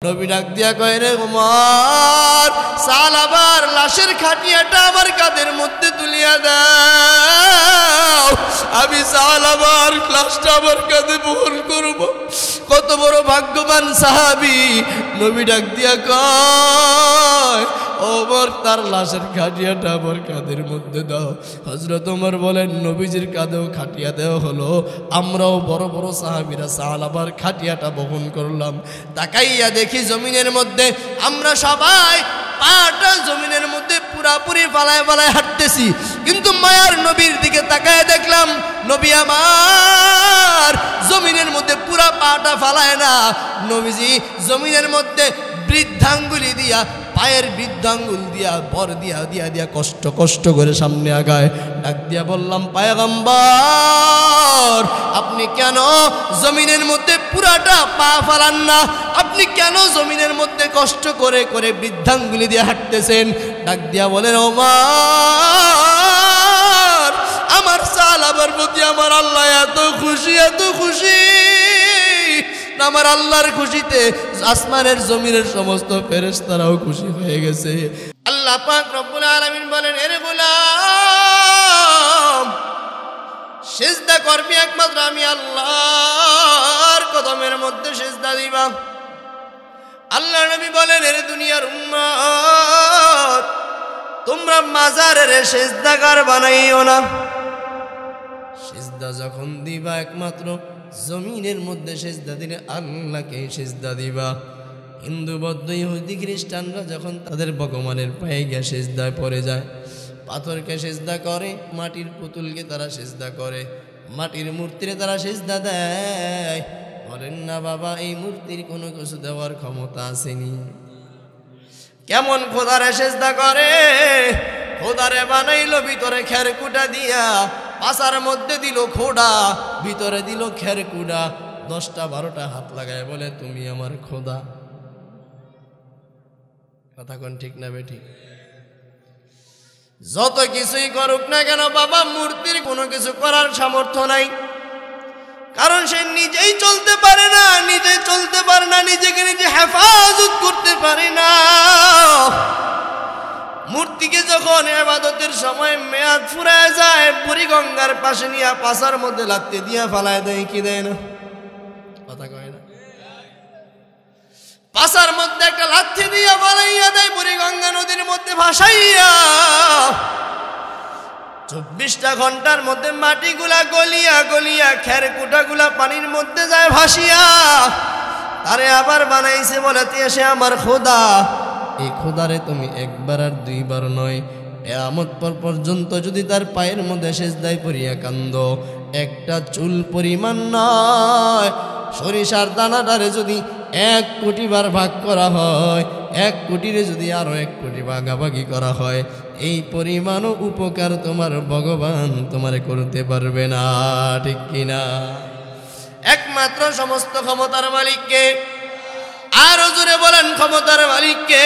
নবী ডাক দিয়া কয়, রে উমর, সালাবার লাশের খাটিয়াটা আমার কাঁধের মধ্যে তুলিয়া দাও, আমি সালাবার লাশটা আমার কাঁধে বহন করব। কত বড় ভাগ্যবান সাহাবী! নবী ডাক দিয়া কয়, ওমর, তার লাশের খাটিয়াটা আমার কাঁধের মধ্যে দাও। হযরত ওমর বলেন, নবীজির কাঁধেও খাটিয়া দেওয়া হলো। আমরাও বড় বড় সাহাবীরা সালাবার খাটিয়াটা বহন করলাম। তাকাইয়া দেখি জমিনের মধ্যে আমরা সবাই পাটা জমিনের মধ্যে পুরাপুরি ফালায় ফালায় হাঁটতেছি, কিন্তু মায়ার নবীর দিকে তাকায় দেখলাম নবী আমার জমিনের মধ্যে পুরা পাটা ফালায় না, নবীজি জমিনের মধ্যে বৃদ্ধাঙ্গুলি দিয়া, পায়ের বৃদ্ধাঙ্গুল দিয়া বর দিয়া দিয়া দিয়া কষ্ট কষ্ট করে সামনে আগায়। ডাক দিয়া বললাম, পয়গম্বর, আপনি কেন জমিনের মধ্যে পুরাটা পা ফালান না? আপনি কেন জমিনের মধ্যে কষ্ট করে করে বৃদ্ধাঙ্গুলি দিয়ে হাঁটতেছেন? ডাক দিয়া বলেন, ওমর, আমার সালাবার প্রতি আমার আল্লাহ এত খুশি, এত খুশি, আমার আল্লাহর খুশিতে আসমানের জমিনের সমস্ত ফেরেশতারাও খুশি হয়ে গেছে। আল্লাহ পাক রব্বুল আলামিন বলেন, এরে গোলাম, সিজদা করবি একমাত্র আমি আল্লাহর কদমের মধ্যে সিজদা দিবা। আল্লাহ নবী বলেন, এরে দুনিয়ার উম্মত, তোমরা মাজারের সিজদাগার বানাইও না। সিজদা যখন দিবা একমাত্র জমিনের মধ্যে সিজদা দিলে আল্লাহকে সিজদা দিবা। হিন্দু, বৌদ্ধ, ইহুদি, খ্রিস্টানরা যখন তাদের ভগবানের পায়ে গিয়ে সিজদায় পড়ে যায়, পাথরকে সিজদা করে, মাটির পুতুলকে তারা সিজদা করে, মাটির মূর্তিরে তারা সিজদা দেয়। বলেন না বাবা, এই মূর্তির কোনো কিছু দেওয়ার ক্ষমতা আসেনি। কেমন খোদারে সিজদা করে? খোদারে বানাইলো ভিতরে খেরকুটা দিয়া, পাশার মধ্যে দিল খোদা, ভিতরে দিল খেরকুটা, 10টা 12টা হাত লাগায় বলে, তুমি আমার খোদা। কথা কোন ঠিক না বেঠিক? যত কিছুই করুক না কেন বাবা, মূর্তির কোনো কিছু করার সামর্থ্য নাই, কারণ সে নিজেই চলতে পারে না, নিজেকে নিজে হেফাজত করতে পারে না। মূর্তিকে যখন ইবাদতের সময় মেয়াদ ফুরায় যায়, বুড়িগঙ্গার পাশে নিয়ে পাশার মধ্যে লাত্তি দিয়া ফালায় দেয়, কি দেয় না? কথা কয় না? পাশার মধ্যে একটা লাথি দিয়া ফালাইয়া দেয়, বুড়িগঙ্গা নদীর মধ্যে ভাসাইয়া। 24টা ঘন্টার মধ্যে মাটিগুলা গলিয়া গলিয়া খেরকুটাগুলা পানির মধ্যে যায় ভাসিয়া। তারে আবার বানাইছে বলে, সে আমার খোদা। এই খোদারে তুমি একবার আর দুইবার নয়, কিয়ামত পর্যন্ত যদি তার পায়ের মধ্যে সিজদায় পড়িয়া কান্দ, একটা চুল পরিমাণ নয়, সরিষার দানাটারে যদি 1 কোটি বার ভাগ করা হয়, 1 কোটিরে যদি আরো 1 কোটি ভাগাভাগি করা হয়, এই পরিমাণও উপকার তোমার ভগবান তোমারে করতে পারবে না। ঠিক কিনা? একমাত্র সমস্ত ক্ষমতার মালিককে। আরো জোরে বলেন, ক্ষমতার মালিককে।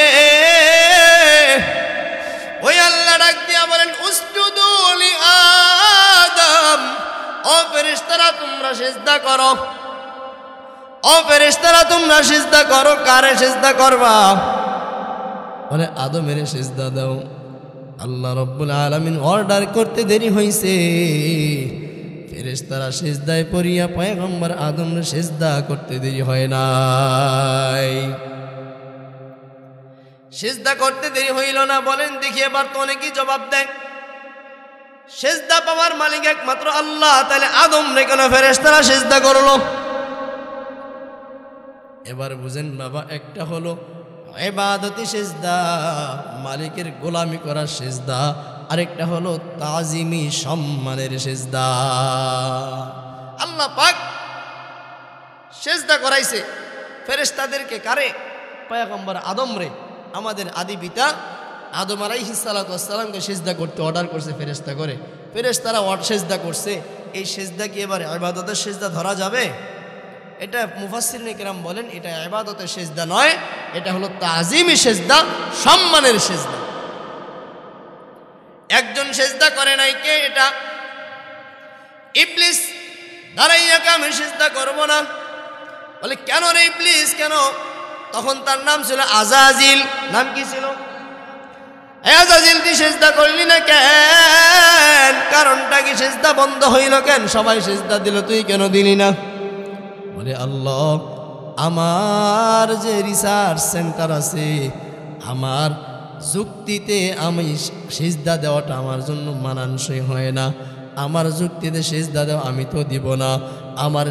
ওই আল্লাহ ডাক দিয়া বলেন, উসজুদু লি আদম, ও ফেরেশতারা তোমরা সিজদা করো, ও ফেরেশতারা তোমরা সিজদা করো। কারে সিজদা করবা? বলে, আদমের সিজদা দাও। আল্লাহ রব্বুল আলামিন অর্ডার করতে দেরি হইছে, ফেরেশতারা সিজদায় পড়িয়া পয়গম্বর আদমের সিজদা করতে দেরি হয় নাই। সিজদা করতে দেরি হইল না। বলেন দেখি এবার তো অনেকেই জবাব দেয়, সিজদা পাওয়ার মালিক একমাত্র আল্লাহ, তাহলে আদম রে কেন ফেরেশতারা সিজদা করলো? এবার বুঝেন বাবা, একটা হলো ইবাদতি সিজদা, মালিকের গোলামি করার সিজদা, আরেকটা হলো তাজিমি সম্মানের সিজদা। আল্লাহ পাক সিজদা করাইছে ফেরেশতাদেরকে। কারে? পয়গম্বর আদম রে, আমাদের আদি পিতা আদম আলাইহিস সালাতু ওয়াস সালামকে সিজদা করতে অর্ডার করছে ফেরেশতা করে। ফেরেশতারা সিজদা করছে। এই সিজদা কি এবার ইবাদতের সিজদা ধরা যাবে? এটা মুফাসসিরিনে কেরাম বলেন, এটা ইবাদতের সিজদা নয়, এটা হলো তাজিমি সিজদা, সম্মানের সিজদা। একজন সিজদা করে নাই, কে? এটা ইবলিস। দাঁড়াইয়া আমি সিজদা করব না। বলে, কেন রে ইবলিস, কেন? তখন তার নাম ছিল আজাজিল। নাম কি ছিল? আজাজিল, তুই সেজদা করলি না কেন? কারণটা কি? সেজদা বন্ধ হইল কেন? সবাই সেজদা দিল, তুই কেন দিলি না? বলে আল্লাহ, আমার যে রিসার্চ সেন্টার আছে, আমার যুক্তিতে আমি সেজদা দেওয়াটা আমার জন্য মানানসই হয় না। আমার যুক্তিতে সেজদা দেওয়া আমি তো দিব না। আমার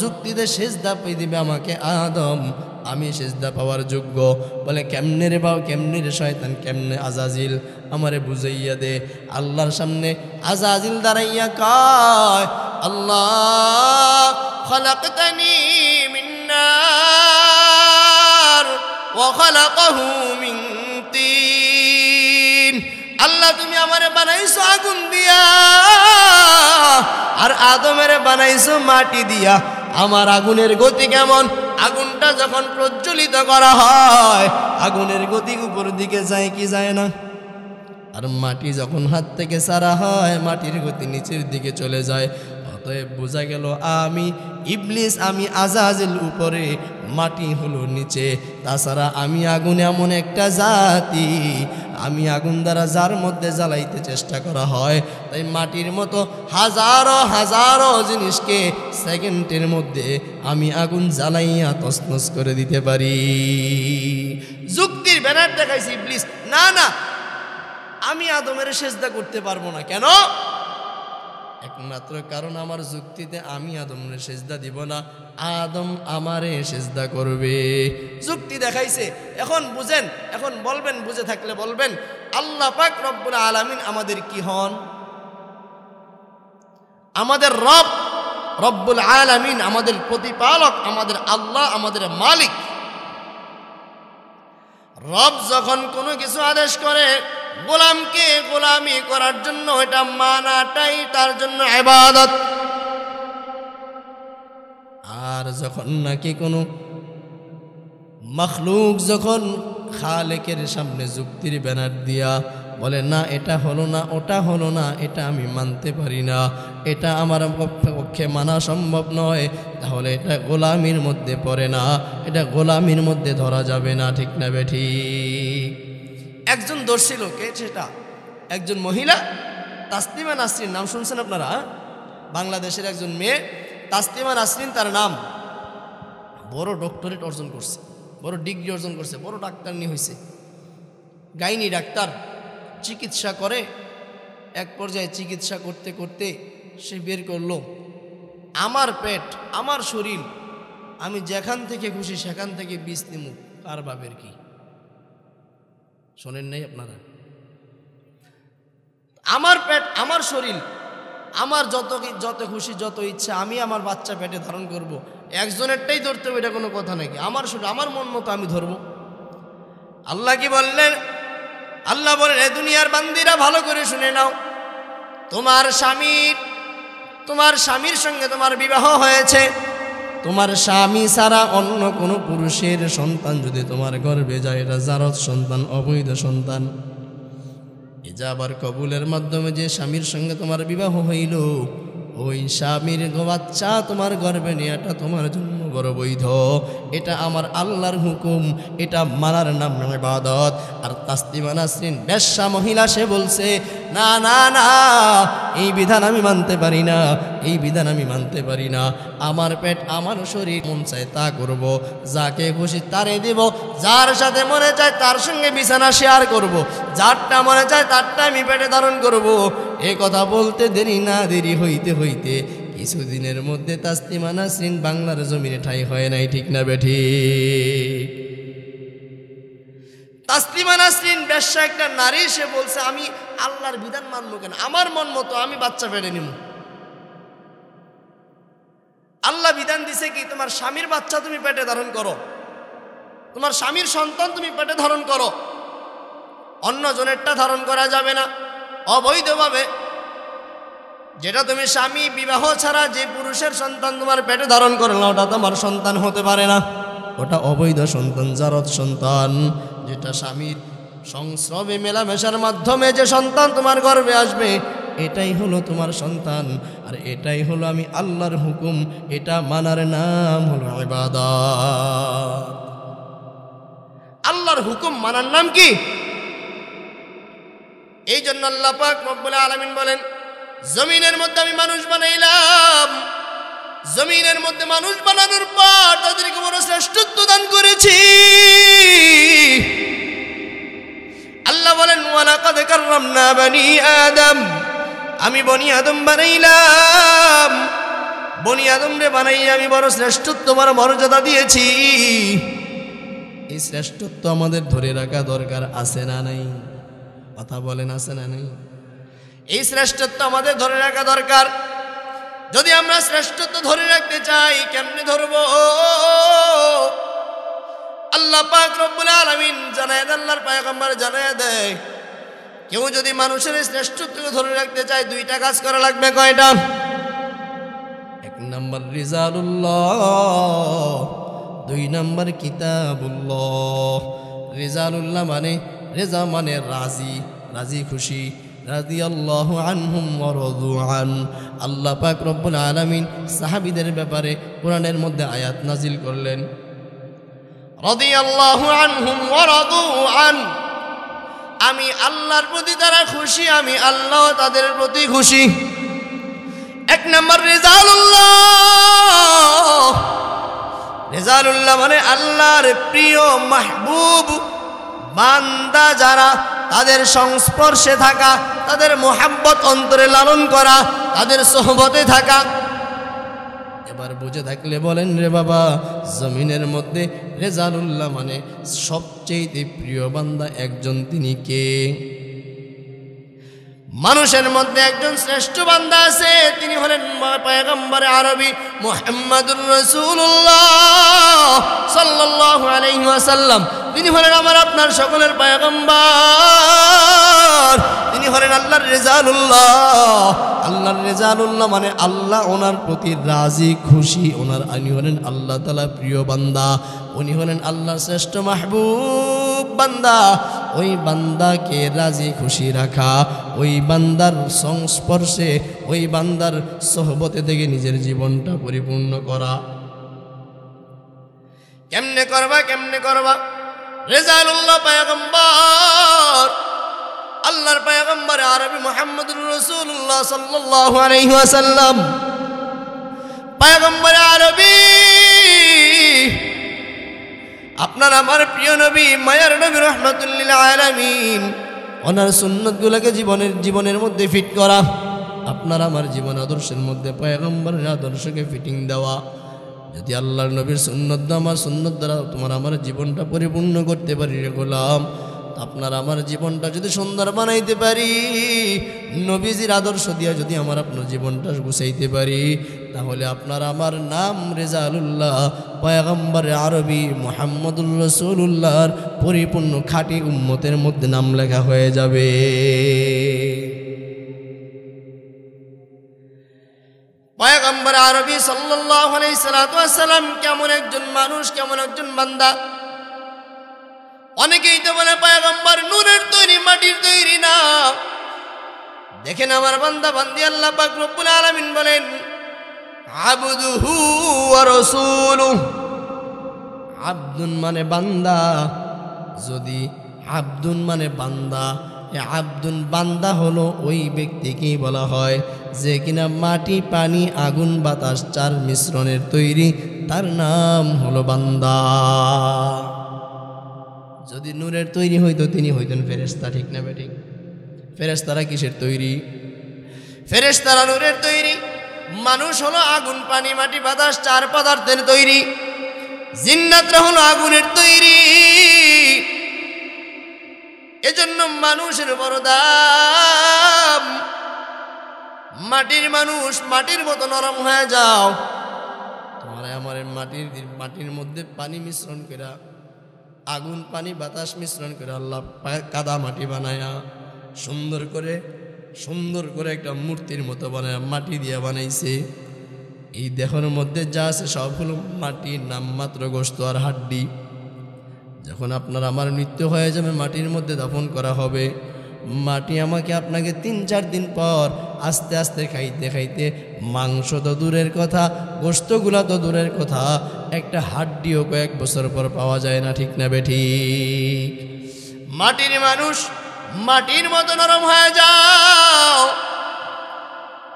যুক্তিতে সেজদা পেয়ে দিবে আমাকে আদম, আমি সেজদা পাওয়ার যোগ্য। বলে কেমনে রে বাবা, কেমনে রে শয়তান, কেমনে? আজাজিল আমারে বুঝাইয়া দে। আল্লাহর সামনে আজাজিল দাঁড়াইয়া কয়, আল্লাহ খলাকতানি মিন নার ওয়া খলাকাহু মিন তিন। আল্লাহ তুমি আমারে বানাইছো আগুন দিয়া, আর আদমেরে বানাইছো মাটি দিয়া। আমার আগুনের গতি কেমন? আগুনটা যখন প্রজ্বলিত করা হয়, আগুনের গতি উপর দিকে যায় কি যায় না? আর মাটি যখন হাত থেকে ছাড়া হয়, মাটির গতি নিচের দিকে চলে যায়। অতএব বোঝা গেল আমি ইবলিস, আমি আজাজিল উপরে, মাটি হলো নিচে। তাছাড়া আমি আগুন এমন একটা জাতি, আমি আগুন দ্বারা যার মধ্যে জ্বালাইতে চেষ্টা করা হয়, তাই মাটির মতো হাজারো হাজারো জিনিসকে সেকেন্ডের মধ্যে আমি আগুন জ্বালাইয়া তছনছ করে দিতে পারি। যুক্তির ব্যানার দেখাইছি ইবলিস, না না আমি আদমের সেজদা করতে পারবো না। কেন? একমাত্র কারণ আমার যুক্তিতে আমি আদমের সেজদা দিব না, আদম আমারে সেজদা করবে। যুক্তি দেখাইছে। এখন বুঝেন, এখন বলবেন, বুঝে থাকলে বলবেন, আল্লাহ পাক রব্বুল আলামিন আমাদের কি হন? আমাদের রব, রব্বুল আলামিন আমাদের প্রতিপালক, আমাদের আল্লাহ, আমাদের মালিক। রব যখন কোনো কিছু আদেশ করে, গোলামকে গোলামি করার জন্য এটা মানাটাই তার জন্য ইবাদত। আর যখন নাকি কোনো মখলুক যখন খালেকের সামনে যুক্তির ব্যানার দিয়া বলে, না এটা হলো না, ওটা হলো না, এটা আমি মানতে পারি না, এটা আমার পক্ষে মানা সম্ভব নয়, তাহলে এটা গোলামির মধ্যে পড়ে না, এটা গোলামির মধ্যে ধরা যাবে না। ঠিক না বেঠি? একজন দর্শী লোকে, সেটা একজন মহিলা, তাসলিমা নাসরিন, নাম শুনছেন আপনারা? বাংলাদেশের একজন মেয়ে, তাসলিমা নাসরিন তার নাম। বড় ডক্টরেট অর্জন করছে, বড় ডিগ্রি অর্জন করছে, বড় ডাক্তারনি হয়েছে, গাইনি ডাক্তার। চিকিৎসা করে, এক পর্যায়ে চিকিৎসা করতে করতে সে বের করলো, আমার পেট, আমার শরীর, আমি যেখান থেকে খুশি সেখান থেকে বীজ নিমু, কার বাপের কি? শোনেন নাই আপনারা? আমার পেট, আমার শরীর, আমার যত খুশি, যত ইচ্ছা আমি আমার বাচ্চা পেটে ধারণ করব। একজনেরটাই ধরতে হবে, এটা কোনো কথা নাকি? আমার শরীর, আমার মন মতো আমি ধরবো। আল্লাহ কি বললেন? আল্লাহ বলেন, এ দুনিয়ার বান্দিরা ভালো করে শুনে নাও, তোমার স্বামীর সঙ্গে তোমার বিবাহ হয়েছে, তোমার স্বামী ছাড়া অন্য কোনো পুরুষের সন্তান যদি তোমার গর্ভে যায়, এটা জারজ সন্তান, অবৈধ সন্তান। ইজাবার কবুলের মাধ্যমে যে স্বামীর সঙ্গে তোমার বিবাহ হইল, ওই স্বামীর বাচ্চা তোমার গর্ভে নেওয়াটা তোমার জন্য বড় বৈধ। এটা আমার আল্লাহর হুকুম, এটা মানার নাম ইবাদত। আর তাসলিমা নাসরিন বেশ্যা মহিলা, সে বলছে, না না না, এই বিধান আমি মানতে পারি না, এই বিধান আমি মানতে পারি না। আমার পেট, আমার শরীর, মন চায় তা করব, যাকে খুশি তারে দেব, যার সাথে মনে চায় তার সঙ্গে বিছানা শেয়ার করব, যারটা মনে চায় তারটা আমি পেটে ধারণ করব। এ কথা বলতে দেরি না দেরি হইতে হইতে কিছুদিনের মধ্যে তাসলিমা নাসরিন বাংলার জমিনে ঠাঁই হয় নাই। ঠিক না বেঠি? তাসলিমা নাসরিন বেশ্যা একটা নারী, সে বলছে, আমি আল্লাহর বিধান মানবো কেন? আমার মন মতো আমি বাচ্চা পেটে নিব। আল্লাহ বিধান দিছে কি, তোমার স্বামীর বাচ্চা তুমি পেটে ধারণ করো, তোমার স্বামীর সন্তান তুমি পেটে ধারণ করো, অন্য জনেরটা ধারণ করা যাবে না অবৈধভাবে। যেটা তুমি স্বামী বিবাহ ছাড়া যে পুরুষের সন্তান তোমার পেটে ধারণ করো না, ওটা তোমার সন্তান হতে পারে না, ওটা অবৈধ সন্তান, জারদ সন্তান। যেটা স্বামীর সংস্রবে মেলামেশার মাধ্যমে যে সন্তান তোমার গর্ভে আসবে, এটাই হলো তোমার সন্তান, আর এটাই হলো আমি আল্লাহর হুকুম, এটা মানার নাম হলো ইবাদত। আল্লাহর হুকুম মানার নাম কি? এই জন্য আল্লাহ পাক রব্বুল আলামিন বলেন, জমিনের মধ্যে আমি মানুষ বানাইলাম, জমিনের মধ্যে মানুষ বানানোর পর তাদেরকে বড় শ্রেষ্ঠত্ব দান করেছি। আল্লাহ বলেন, ওয়ালাকাদ কাররামনা বনি আদম, আমি বনি আদম বানাইলাম, বনি আদমরে বানাইয়া আমি বড় শ্রেষ্ঠত্ব, বড় মর্যাদা দিয়েছি। এই শ্রেষ্ঠত্ব আমাদের ধরে রাখা দরকার, আছে না নাই? কথা বলেন, আছে না নাই? এই শ্রেষ্ঠত্ব আমাদের ধরে রাখা দরকার। যদি আমরা শ্রেষ্ঠত্ব ধরে রাখতে চাই, কেমনে ধরবো? আল্লাহ পাক রব্বুল আলামিন জানায় দেয়, আল্লাহর পয়গম্বর জানায় দেয়, কেউ যদি মানুষের শ্রেষ্ঠত্বকে ধরে রাখতে চায়, দুইটা কাজ করা লাগবে। কয়টা? এক নম্বর রিজালুল্লাহ, দুই নম্বর কিতাবুল্লাহ। রিজালুল্লাহ মানে, রেজা মানে রাজি, রাজি খুশি। রাদিয়াল্লাহু আনহুম ওয়া রাদু আন। আল্লাহ পাক রব্বুল আলামিন সাহাবীদের ব্যাপারে কোরআনের মধ্যে আয়াত নাজিল করলেন, রাদিয়াল্লাহু আনহুম ওয়া রাদু আন, আমি আল্লাহর প্রতি তারা খুশি, আমি আল্লাহ তাদের প্রতি খুশি। এক নম্বর রিজালুল্লাহ। রিজালুল্লাহ মানে আল্লাহর প্রিয় মাহবুব বান্দা যারা, তাদের সংস্পর্শে থাকা, তাদের মোহাব্বত অন্তরে লালন করা, তাদের সোহবতে থাকা। এবার বুঝে থাকলে বলেন রে বাবা, জমিনের মধ্যে রেজালুল্লাহ মানে সবচেয়ে প্রিয় বান্দা একজন, তিনি কে? মানুষের মধ্যে একজন শ্রেষ্ঠ বান্দা আছে, তিনি হলেন পয়গম্বর আরবি মুহাম্মদুর রাসূলুল্লাহ সাল্লাল্লাহু আলাইহি ওয়াসাল্লাম। তিনি হলেন আমার আপনার সকলের পয়গম্বর, তিনি হলেন আল্লাহর রেজালুল্লাহ। আল্লাহর রেজালুল্লাহ মানে আল্লাহ ওনার প্রতি রাজি খুশি, উনি হলেন আল্লাহ তাআলা প্রিয় বান্দা, উনি হলেন আল্লাহর শ্রেষ্ঠ মাহবুব বান্দা। ওই বান্দাকে রাজি খুশি রাখা, ওই বান্দার সংস্পর্শে, ওই বান্দার সোহবতে থেকে নিজের জীবনটা পরিপূর্ণ করা। কেমনে করবা, কেমনে করবা? রেজালুল্লাহ পয়গম্বর, আল্লাহর পয়গম্বর আরবি মুহাম্মদুর রাসূলুল্লাহ সাল্লাল্লাহু আলাইহি ওয়াসাল্লাম, পয়গম্বর আরবি, আপনার আমার প্রিয় নবী, মায়ার নবী রাহমাতুল লিল আলামিন। ওনার সুন্নতগুলোকে জীবনের মধ্যে ফিট করা, আপনার আমার জীবন আদর্শের মধ্যে পয়গম্বরের আদর্শকে ফিটিং দেওয়া। যদি আল্লাহর নবীর সুন্নত, আমার সুন্নত দ্বারা তোমার আমার জীবনটা পরিপূর্ণ করতে পারি রে গোলাম, আপনার আমার জীবনটা যদি সুন্দর বানাইতে পারি, নবীজির আদর্শ দিয়া যদি আমার আপনার জীবনটা গুছাইতে পারি, তাহলে আপনার আমার নাম রেজালুল্লাহ পয়গম্বর আরবি মুহাম্মদুর রাসূলুল্লাহর পরিপূর্ণ খাঁটি উম্মতের মধ্যে নাম লেখা হয়ে যাবে। পয়গম্বর আরবি সাল্লাল্লাহু আলাইহি সাল্লাম কেমন একজন মানুষ, কেমন একজন বান্দা। অনেকেই তো বলে পয়গম্বর নূরের তৈরি, মাটির তৈরি না। দেখেন আমার বান্দা বান্দি, আল্লাহ পাক রব্বুল আলামিন বলেন, আবদুহু ওয়া রাসূলুহু। আব্দুন মানে বান্দা, যদি আব্দুন মানে বান্দা, আব্দুন বান্দা হলো ওই ব্যক্তিকেই বলা হয় যে কিনা মাটি, পানি, আগুন, বাতাস চার মিশ্রণের তৈরি, তার নাম হলো বান্দা। যদি নূরের তৈরি হইতো তিনি হইতেন ফেরেশতা, ঠিক না বেঠিক? ফেরেশতারা কিসের তৈরি? ফেরেশতারা নূরের তৈরি। মানুষ হলো আগুন, পানি, মাটি, বাতাস চার পদার্থের তৈরি। জিন্নাতরা হলো আগুনের তৈরি। এজন্য মানুষের বড় দাম। মাটির মানুষ, মাটির মতো নরম হয়ে যাও। তোমার আমার মাটির মধ্যে পানি মিশ্রণ করে, আগুন, পানি, বাতাস মিশ্রণ করে আল্লাহ কাদা মাটি বানায়া সুন্দর করে একটা মূর্তির মতো বানায় মাটি দিয়ে বানাইছে। এই দেহের মধ্যে যা আছে সব হলো মাটির নামমাত্র গোশত আর হাড্ডি। যখন আপনার আমার মৃত্যু হয়ে যাবে, মাটির মধ্যে দাফন করা হবে। মাটি আমাকে আপনাকে 3-4 দিন পর আস্তে আস্তে খাইতে খাইতে মাংস তো দূরের কথা, গোশতগুলা তো দূরের কথা, একটা হাড্ডিও কয়েক বছর পর পাওয়া যায় না, ঠিক না বেঠিক? মাটির মানুষ মাটির মতো নরম হয়ে যাও।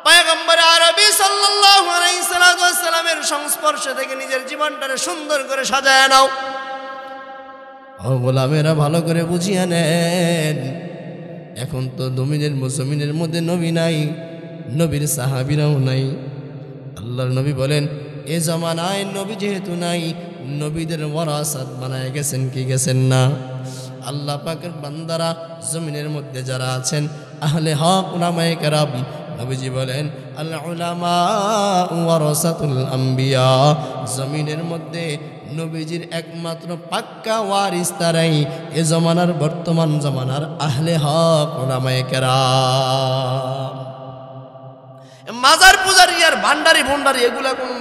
পয়গম্বর আরবি সাল্লাল্লাহু আলাইহি সাল্লামের সংস্পর্শ থেকে নিজের জীবনটাকে সুন্দর করে সাজায় নাও। ও গোলামেরা ভালো করে বুঝিয়ে নেন, এখন তো জমিনের মধ্যে নবী নাই, নবীর সাহাবীরাও নাই। আল্লাহর নবী বলেন এ জামানায় নবী যেহেতু নাই, নবীদের ওয়ারাসাত বানায় গেছেন কি গেছেন না? আল্লাহ পাকের বান্দারা জমিনের মধ্যে যারা আছেন, আহলে হক উলামায়ে কেরাম, নবীজি বলেন আল উলামা ওয়ারাসাতুল আম্বিয়া, জমিনের মধ্যে নবীজির একমাত্র পাক্কা ওয়ারিস তারাই এ জমানার, বর্তমান জমানার আহলে হক উলামায়ে কেরাম। মাজার পূজারি আর ভান্ডারি ভণ্ডারি এগুলা কোন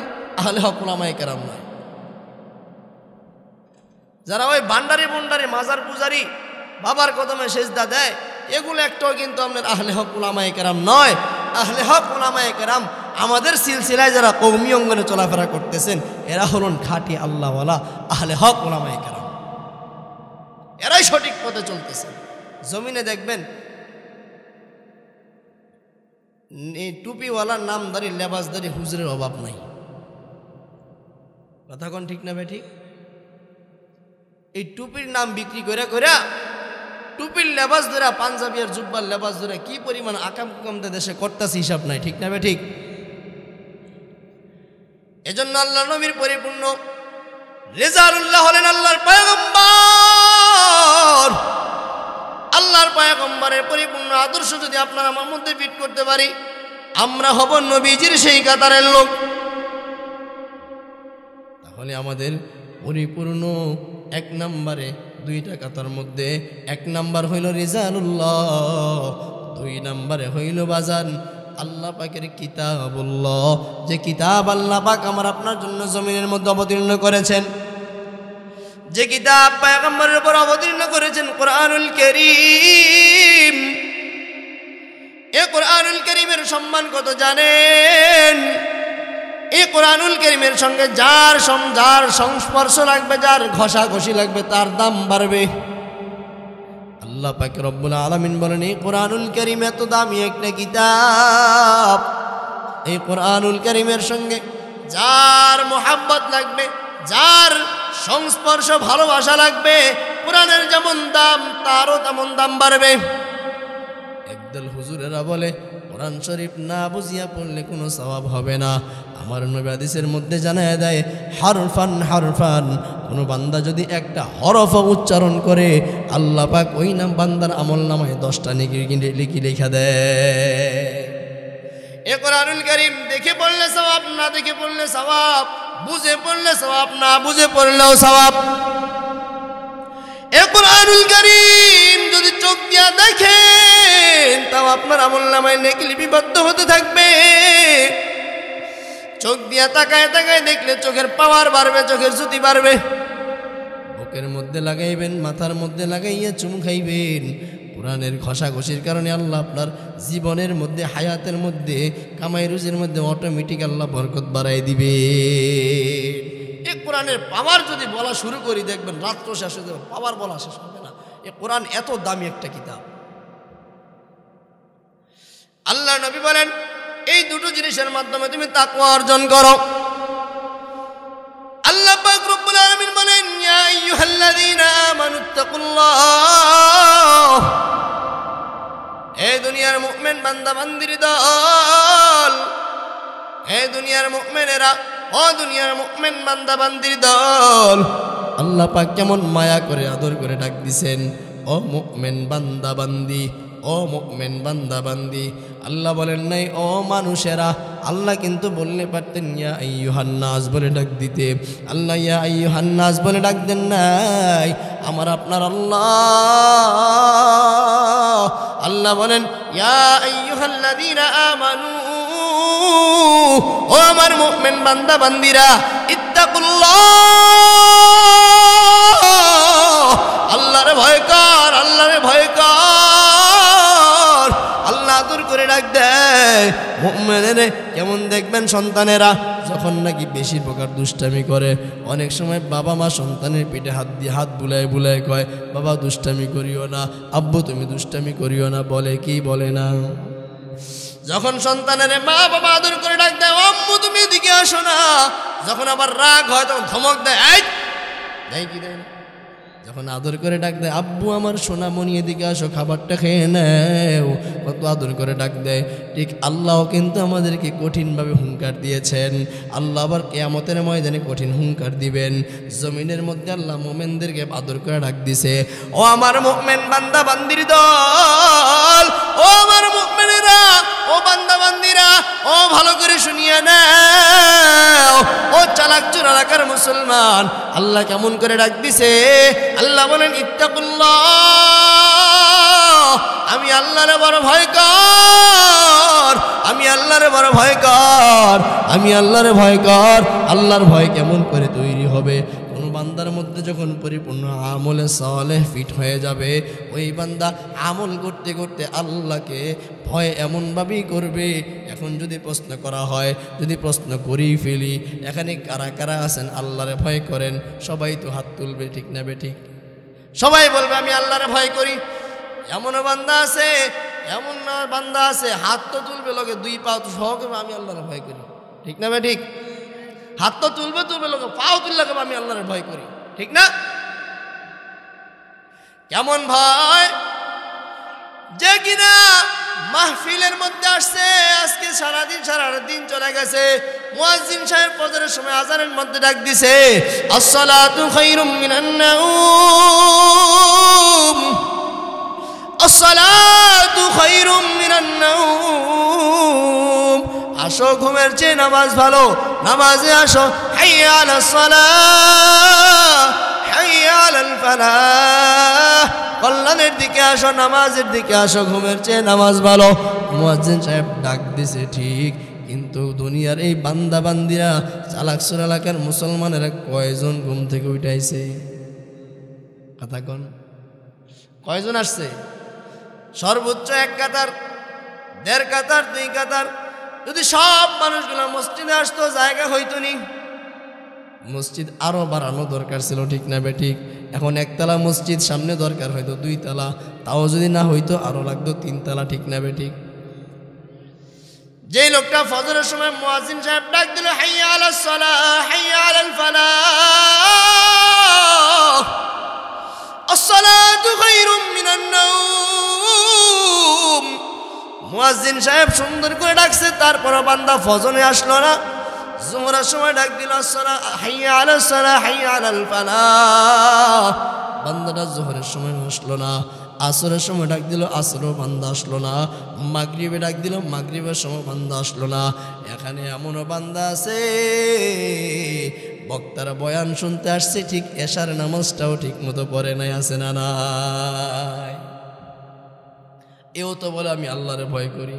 আহলে হক উলামায়ে কেরাম নয়। যারা ওই ভান্ডারি ভণ্ডারি মাজার পূজারি বাবার কদমে সেজদা দেয়, এগুলো একটাও কিন্তু আপনার আহলে হক উলামায়ে কেরাম নয়। আহলে হক উলামায়ে কেরাম আমাদের সিলসিলায় যারা কওমি অঙ্গনে চলাফেরা করতেছেন, এরা হলেন খাঁটি আল্লাহওয়ালা আহলে হক উলামায়ে কেরাম। এরাই সঠিক পথে চলতেছে। জমিনে দেখবেন এই টুপিওয়ালার নামদারি লেবাসদারি হুজুরের অভাব নাই। কথা কোন ঠিক না ভাই? ঠিক। এই টুপির নাম বিক্রি করে করে, টুপির লেবাস ধরে, পাঞ্জাবি আর জুব্বার লেবাস ধরে কি পরিমাণ আকাম কুকামতে দেশে করতেছে হিসাব নাই, ঠিক না ভাই? ঠিক। এজন্য আল্লাহ নবীর পরিপূর্ণ রিজালুল্লাহ হলেন আল্লাহর পয়গম্বর। আল্লাহর পয়গম্বরের পরিপূর্ণ আদর্শ যদি আপনারা আমার মধ্যে ফিট করতে পারি, আমরা হব নবীজির সেই কাতারের লোক। তাহলে আমাদের পরিপূর্ণ 1 নম্বরে 2টা কাতার মধ্যে 1 নম্বর হইল রিজালুল্লাহ, 2 নম্বরে হইল বাজান আল্লাহ পাকের কিতাবুল্লাহ, যে কিতাব আল্লাহ পাক আমার আপনার জন্য জমিনের মধ্যে অবতীর্ণ করেছেন, যে কিতাব পয়গম্বরের উপর অবতীর্ণ করেছেন, কোরআনুল কারীম। এই কোরআনুল কারীমের সম্মান কত জানেন? এই কোরআনুল কারীমের সঙ্গে যার সংস্পর্শ লাগবে, যার ঘষাঘষি লাগবে, তার দাম বাড়বে। আল্লাহ পাক রব্বুল আলামিন বলেন এই কোরআনুল কারীম এত দামি একটা কিতাব, এই কোরআনুল কারীমের সঙ্গে যার মোহাব্বত লাগবে, যার সংস্পর্শ ভালোবাসা লাগবে, কোরআনের যেমন দাম তারও তেমন দাম বাড়বে। একদল হুজুরেরা বলে কোরআন শরীফ না বুঝিয়া পড়লে কোনো সওয়াব হবে না। আমার নবী হাদিসের মধ্যে জানায় দেয় হারফান হারফান, কোনো বান্দা যদি একটা হরফ উচ্চারণ করে আল্লাহ পাক ওই নাম বান্দার আমল নামায় 10টা নেকি লিখি লেখা দেয়। এ কোরআনুল কারীম দেখে পড়লে সওয়াব, না দেখে পড়লে সওয়াব, বুঝে পড়লে সওয়াব, না বুঝে পড়লেও সওয়াব। এ কোরআনুল কারীম যদি চোখ দিয়া দেখেন তাও আপনার আমলনামায় নেকি লিপিবদ্ধ হতে থাকবে। চোখ দিয়া তাকায় তাকায় দেখলে চোখের পাওয়ার বাড়বে, চোখের জ্যোতি বাড়বে। বুকের মধ্যে লাগাইবেন, মাথার মধ্যে লাগাইয়া চুমু খাইবেন। কোরআনের ঘষাঘষির কারণে আল্লাহ আপনার জীবনের মধ্যে, হায়াতের মধ্যে, কামাই রুজির মধ্যে অটোমেটিক আল্লাহ বরকত বাড়াই দিবে। এই কোরআনের পাওয়ার যদি বলা শুরু করি দেখবেন রাত্র শেষ হয়ে যাবে, পাওয়ার বলা শেষ হবে না। এই কোরআন এত দামি একটা কিতাব। আল্লাহ নবী বলেন এই দুটো জিনিসের মাধ্যমে তুমি তাকওয়া অর্জন করো। আল্লাহ পাক রব্বুল আলামিন বলেন ইয়া আইয়ুহাল্লাযীনা আমানুত্তাকুল্লাহ, এই দুনিয়ার মুমিন বান্দা বান্দির দল, এই দুনিয়ার মুমিনেরা, ও দুনিয়ার মুমিন বান্দা বান্দির দল, আল্লাহ পাক কেমন মায়া করে আদর করে ডাক দিছেন, ও মুমিন বান্দা বান্দি, ও মুমিন বান্দা বান্দি। আল্লাহ বলেন নাই ও মানুষেরা, আল্লাহ কিন্তু বললে পারতেন ইয়া আইয়ুহান নাস বলে ডাক দিতে। আল্লাহ ইয়া আইয়ুহান নাস বলে ডাক দেন নাই। আমার আপনার আল্লাহ, আল্লাহ বলেন ইয়া আইয়ুহাল্লাযীনা আমানু, ও আমার মুমিন বান্দা বান্দিরা, ইত্তাকুল্লাহ, আল্লাহরে ভয় কর, আল্লাহরে ভয় কর। মুমিনের কেমন দেখবেন সন্তানেরা যখন নাকি বেশি প্রকার দুষ্টামি করে, অনেক সময় বাবা মা সন্তানের পিঠে হাত দিয়ে হাত বুলায় বুলায় কয়, বাবা দুষ্টামি করিও না, আব্বু তুমি দুষ্টামি করিও না, বলে কি বলে না? যখন সন্তানের মা বাবা আদর করে ডাক দেয়, আম্মু তুমি এদিকে আসো না, যখন আবার রাগ হয় তখন ধমক দেয়, এই দেয় কি দেয় না? যখন আদর করে ডাক দেয়, আব্বু আমার সোনামণি এদিকে আসো, খাবারটা খেয়ে নেও, কত আদর করে ডাক দেয়। ঠিক আল্লাহ কিন্তু আমাদেরকে কঠিনভাবে হুঙ্কার দিয়েছেন। আল্লাহ আবার কিয়ামতের ময়দানে কঠিন হুঙ্কার দিবেন। জমিনের মধ্যে আল্লাহ মুমিনদেরকে আদর করে ডাক দিছে, ও আমার মুমিন বান্দা বান্দির দল, ও আমার মুমিনেরা, ও বান্দা বান্দিরা, ও ভালো করে শুনিয়ে নাও, ও চালাক চোর এলাকার মুসলমান, আল্লাহ কেমন করে ডাক দিছে। আল্লাহ বলেন, ইত্তাকুল্লাহ, আমি আল্লাহরে বড় ভয় কর, আমি আল্লাহরে বড় ভয় কর, আমি আল্লাহরে ভয় কর। আল্লাহর ভয় কেমন করে তৈরি হবে? কোন বান্দার মধ্যে যখন পরিপূর্ণ আমলে সালেহ ফিট হয়ে যাবে, ওই বান্দা আমল করতে করতে আল্লাহকে ভয় এমনভাবেই করবে। এখন যদি প্রশ্ন করা হয়, যদি প্রশ্ন করেই ফেলি, এখানে কারা কারা আছেন আল্লাহরে ভয় করেন? সবাই তো হাত তুলবে, ঠিক না বেঠিক? সবাই বলবে আমি আল্লাহরে ভয় করি। এমনও বান্দা আছে, এমন বান্দা আছে হাত তো তুলবে, লোকে দুই পাও তো সহ করবে আমি আল্লাহরে ভয় করি, ঠিক না বেঠিক? হাত তো তুলবে তুলবে, লোকে পাও তুললে আমি আল্লাহরে ভয় করি, ঠিক না? কেমন ভয়? যে কিনা মাহফিলের মধ্যে আসছে, আজকে সারাদিন চলে গেছে, মুয়াজ্জিন সাহেব ফজরের সময় আজানের মধ্যে ডাক দিছে, আসসালাতু খায়রুম মিনান নাওম, আসসালাতু খায়রুম মিনান নাওম, আসো ঘুমের চেয়ে নামাজ ভালো, নামাজে আসো, হাইয়া আলাস সালাহ, হাইয়া আলাল ফালাহ, কল্যাণের দিকে আসো, নামাজের দিকে আসো, ঘুমের চেয়ে নামাজ ভালো। মুয়াজ্জিন সাহেব ডাক দিছে ঠিক, কিন্তু দুনিয়ার এই বান্দা বান্দিরা, চালাকসুর এলাকার মুসলমানেরা কয়জন ঘুম থেকে উঠাইছে? কথা কোন? কয়জন আসছে? সর্বোচ্চ 1 কাতার, 1.5 কাতার, 2 কাতার। যদি সব মানুষগুলো মসজিদে আসতো জায়গা হইতো নি। মসজিদ আরো বাড়ানো দরকার ছিল, ঠিক না বেঠিক? এখন 1 তলা মসজিদ, সামনে দরকার হয়তো 2 তলা, তাও যদি না হইতো আরো লাগতো 3 তলা, ঠিক না বেঠিক? যে লোকটা ফজরের সময় মুয়াজ্জিন সাহেব ডাক দিল, হাইয়া আলাস সালাহ, হাইয়া আলাল ফালাহ, আসসালাতু খায়রুম মিনান নাওম, মুয়াজ্জিন সাহেব সুন্দর করে ডাকছে, তারপর বান্দা ফজরে আসলো না। জোহরের সময় ডাক দিল, আসসালাহ, হাইয়া আলাস সালাহ, হাইয়া আলাল ফালাহ, বান্দাটা জোহরের সময় আসলো না। আসরের সময় ডাক দিল, আসরও বান্দা আসলো না। মাগরিবে ডাক দিল, মাগরিবের সময় বান্দা আসলো না। এখানে এমনও বান্দা আছে, বক্তারা বয়ান শুনতে আসছে, ঠিক এশার নামাজটাও ঠিক মতো পড়ে নাই, আছে না নাই? এও তো বলে আমি আল্লাহরে ভয় করি।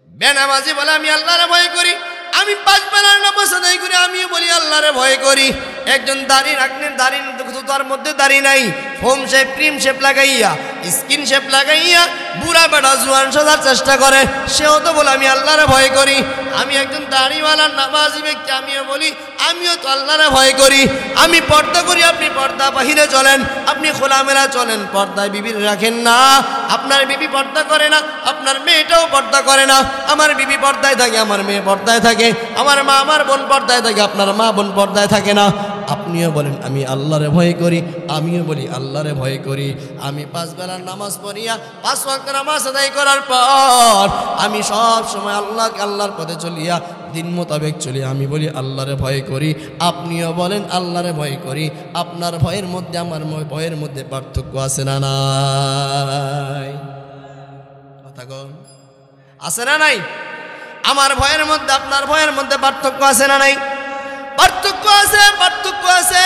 বেনামাজি বলে আমি আল্লাহরে ভয় করি। আমি 5 বেলার নামাজ আদায় করি, আমিও বলি আল্লাহরে ভয় করি। একজন দাড়ি রাখলেন, দাড়ি তার মধ্যে দাড়ি নাই, হোম শেপ, ক্রিম শেপ লাগাইয়া, স্কিন শেপ লাগাইয়া বুড়া বেটা জোয়ান সাজার চেষ্টা করে, সেও তো বলে আমি আল্লাহরে ভয় করি। আমি একজন দাড়িওয়ালা নামাজি ব্যক্তি, আমিও বলি আমিও তো আল্লাহরে ভয় করি। আমি পর্দা করি, আপনি পর্দা বাহিরে চলেন, আপনি খোলামেলা চলেন, পর্দায় বিবি রাখেন না। আপনার বিবি পর্দা করে না, আপনার মেয়েটাও পর্দা করে না। আমার বিবি পর্দায় থাকে, আমার মেয়ে পর্দায় থাকে, আমার মা আমার বোন পর্দায় থাকে, আপনার মা বোন পর্দায় থাকে না। আপনিও বলেন আমি আল্লাহরে ভয় করি, আমিও বলি আল্লাহরে ভয় করি। আমি 5 বেলার নামাজ পড়িয়া 5 ওয়াক্ত নামাজ আদায় করার পর আমি সব সময় আল্লাহর পথে চলিয়া দিন মোতাবেক চলি, আমি বলি আল্লাহরে ভয় করি। আপনিও বলেন আল্লাহরে ভয় করি। আপনার ভয়ের মধ্যে আমার ভয়ের মধ্যে পার্থক্য আছে না নাই? কথা কন, আছে না নাই? আমার ভয়ের মধ্যে আপনার ভয়ের মধ্যে পার্থক্য আছে না নাই? পার্থক্য আছে, পার্থক্য আছে।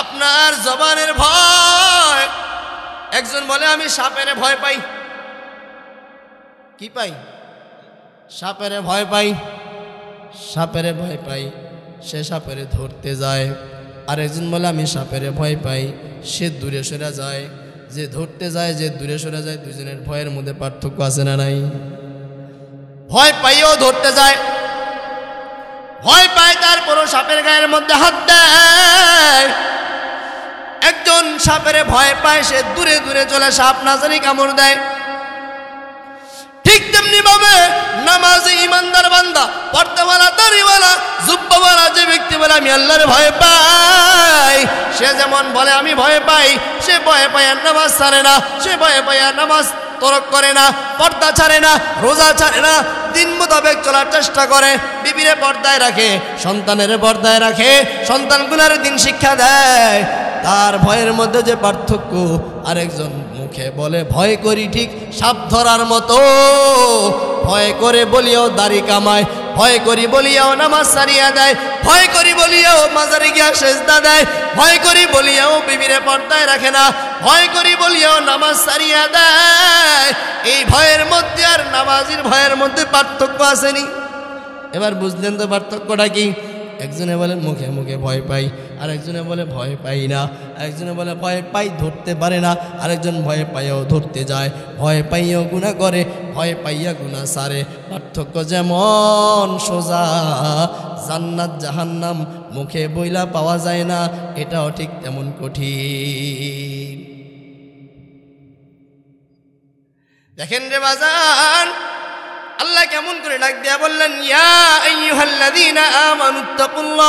আপনার জবানের ভয়, একজন বলে আমি সাপের ভয় পাই। কি পাই? সাপের ভয় পাই, সাপের ভয় পাই, সে সাপের ধরতে যায়। আর একজন বলে আমি সাপের ভয় পাই, সে দূরে সরে যায়। যে ধরতে যায় যে দূরে সরে যায়, দুজনের ভয়ের মধ্যে পার্থক্য আছে না নাই? ভয় পাইও ধরতে যায়, ভয় পায় তারপরও সাপের গায়ের মধ্যে হাত দেয়। একজন সাপের ভয় পায়, সে দূরে দূরে চলে, সাপ না জানি কামড় দেয়। ঠিক তেমনি ভাবে নামাজি ইমানদার বান্দা, পর্দাওয়ালা, দাড়িওয়ালা, জুব্বাওয়ালা যে ব্যক্তি বলে আমি আল্লাহর ভয় পাই, সে যেমন বলে আমি ভয় পাই, সে ভয় পায় আর নামাজ ছাড়ে না, সে ভয় পায় আর নামাজ তরক করে না, পর্দা ছাড়ে না, রোজা ছাড়ে না, দিন মোতাবেক চলার চেষ্টা করে, বিবিরে পর্দায় রাখে, সন্তানের পর্দায় রাখে, সন্তান গুনার দিন শিক্ষা দেয়। তার ভয়ের মধ্যে যে পার্থক্য, আরেকজন মুখে বলে ভয় করি ঠিক সাপ ধরার মতো, ভয় করে বলিয়াও দাড়ি কামায়, ভয় করি বলিয়াও নামাজ ছাড়িয়া দেয়, ভয় করি বলিয়াও মাজারে গিয়া সেজদা দেয়, ভয় করি বলিয়াও বিবিরে পর্দায় রাখে না, ভয় করি বলিয়াও নামাজ ছাড়িয়া দেয়। এই ভয়ের মধ্যে আর নামাজির ভয়ের মধ্যে পার্থক্য আসেনি? এবার বুঝলেন তো পার্থক্যটা কি? একজনে বলে মুখে মুখে ভয় পাই, আরেকজনে বলে ভয় পাই না, আরেকজনে বলে ভয় পাই ধরতে পারে না, আরেকজন ভয় পাইয়াও ধরতে যায়, ভয় পাইয়াও গুনাহ করে, ভয় পাইয়া গুনাহ সারে। পার্থক্য যেমন সোজা, জান্নাত জাহান্নাম মুখে বইলা পাওয়া যায় না, এটাও ঠিক তেমন কঠিন। দেখেন রে বাজান, আল্লাহ কেমন করে ডাক দিয়া বললেন, ইয়া আইয়ুহাল্লাযীনা আমানুত্তাকুল্লাহ,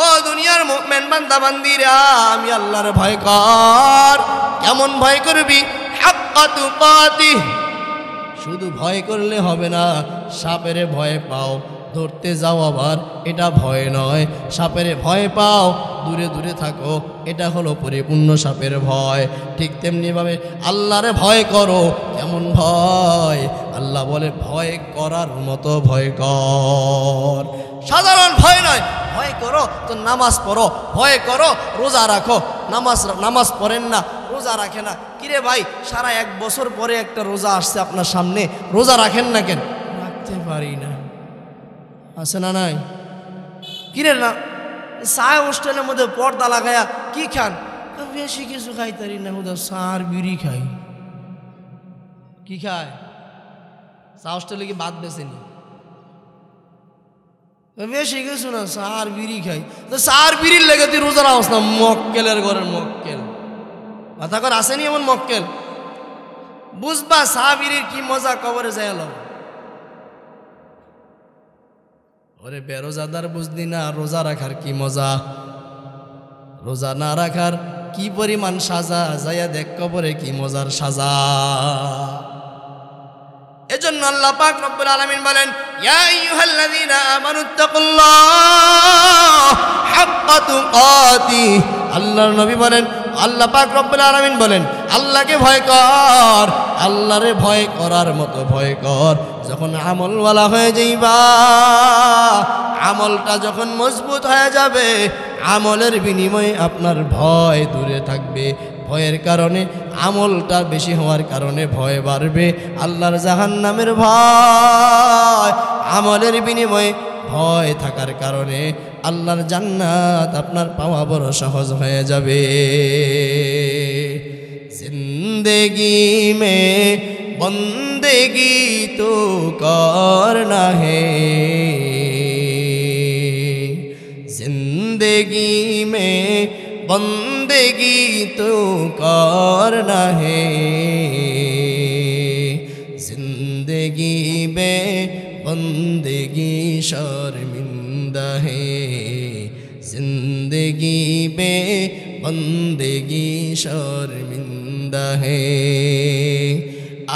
ও দুনিয়ার মুমিন বান্দা বান্দীরা, আমি আল্লাহর ভয় কর। কেমন ভয় করবি? হাক্কা তুকাতিহ, শুধু ভয় করলে হবে না, সাপের ভয় পাও, ধরতে যাও আবার, এটা ভয় নয়। সাপের ভয় পাও, দূরে দূরে থাকো, এটা হলো পরিপূর্ণ সাপের ভয়। ঠিক তেমনিভাবে আল্লাহর ভয় করো। কেমন ভয়? আল্লাহ বলে ভয় করার মতো ভয় কর, সাধারণ ভয় নয়। ভয় করো তো নামাজ পড়ো, ভয় করো রোজা রাখো। নামাজ পড়েন না, রোজা রাখে না। কিরে ভাই, সারা 1 বছর পরে একটা রোজা আসছে আপনার সামনে, রোজা রাখেন না কেন? রাখতে পারি না। আছে না নাই? কিরে না চায় হোস্টেলের মধ্যে পর্দা লাগায়া কি খান? বেশি কিছু খাইতারি না, হুদা সার বিড়ি খাই। কি খায়? চা হোস্টেলে কি বাদ বেছেনি? বেশি কিছু না, সার বিড়ি খাই। তো সার বিড়ির লেগে তুই রোজা রাখস না? মক্কেলের ঘরের মক্কেল কথা কর, আসেনি এমন মক্কেল? বুঝবা চা বিড়ির কি মজা, কবরে যায়। ওরে বেরোজাদার, বুঝলি না রোজা রাখার কি মজা, রোজা না রাখার কি পরিমাণ সাজা, যাইয়া দেখ কবরে কি মজার সাজা। এজন্য আল্লাহ পাক রব্বুল আলামিন বলেন, ইয়া আইয়ুহাল্লাযীনা আমানুত্তাকুল্লাহ হাক্কা তুকাতিহ। আল্লাহর নবী বলেন, আল্লাহ পাক রব্বুল আলামিন বলেন, আল্লাহকে ভয় কর, আল্লাহরে ভয় করার মতো ভয় কর। যখন আমলওয়ালা হয়ে যাইবা, আমলটা যখন মজবুত হয়ে যাবে, আমলের বিনিময়ে আপনার ভয় দূরে থাকবে। ভয়ের কারণে, আমলটা বেশি হওয়ার কারণে ভয় বাড়বে। আল্লাহর জাহান্নামের ভয়, আমলের বিনিময়ে ভয় থাকার কারণে আল্লাহর জান্নাত আপনার পাওয়া বড় সহজ হয়ে যাবে। জিন্দেগি মে বন্দেগি তো করনা হে, জিন্দেগি মে বন্দেগি তো করনা হে, জিন্দেগি মে বন্দেগি শर्मिंदा है, जिंदगी में बंदगी शर्मिंदा है।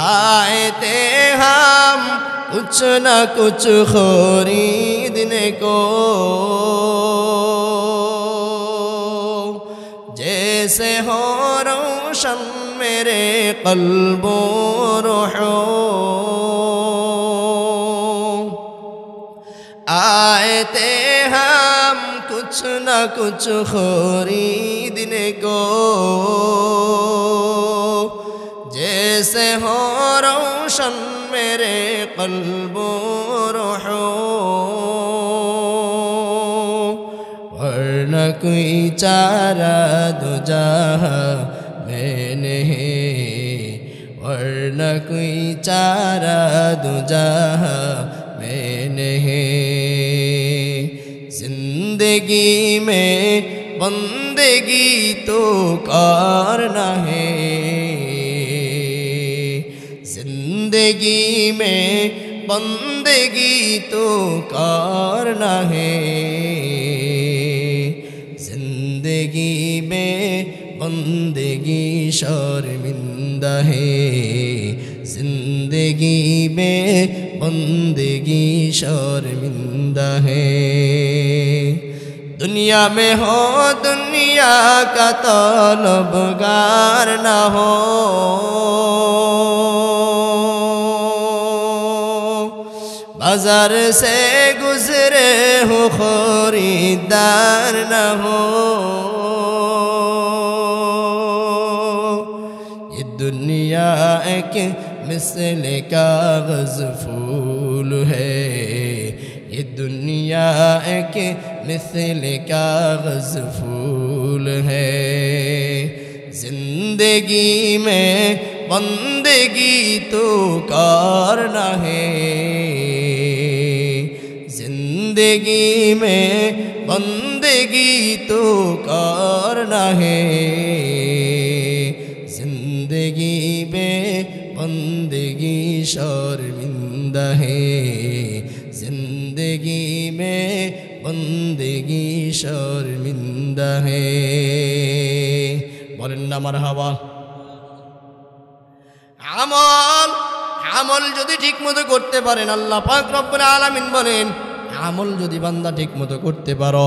आए थे हम कुछ न कुछ खरीदने को, जैसे हो रोशन मेरे कल्बो रूहो। आए थे हम कुछ न कुछ खरीदने को, जैसे हो रोशन मेरे कल्बो रूहो। वरना कोई चारा दो जहां में नहीं, वरना कोई चारा दो जहां में नहीं। जिंदगी में बंदगी तो करना है, जिंदगी में बंदगी तो करना है, जिंदगी में बंदगी शर्मिंदा है, जिंदगी में बंदगी शर्मिंदा है। दुनिया में हो दुनिया का तलबगार ना हो, बाजार से गुजरे हो खरीदार न हो। ये दुनिया एक मिसल कागज फूल है, ये दुनिया एक मिसल कागज फूल है। जिंदगी में बंदगी तो करना है, जिंदगी में बंदगी तो करना है, जिंदगी में बंदगी शर्मिंदा है, जिंदगी में बंदगी शर्मिंदा है। बोलें ना मरहबा। আমল আমল যদি ঠিক মতো করতে পারেন, আল্লাহ পাক রব্বুল আলামিন বলেন আমল যদি বান্দা ঠিক মতো করতে পারো,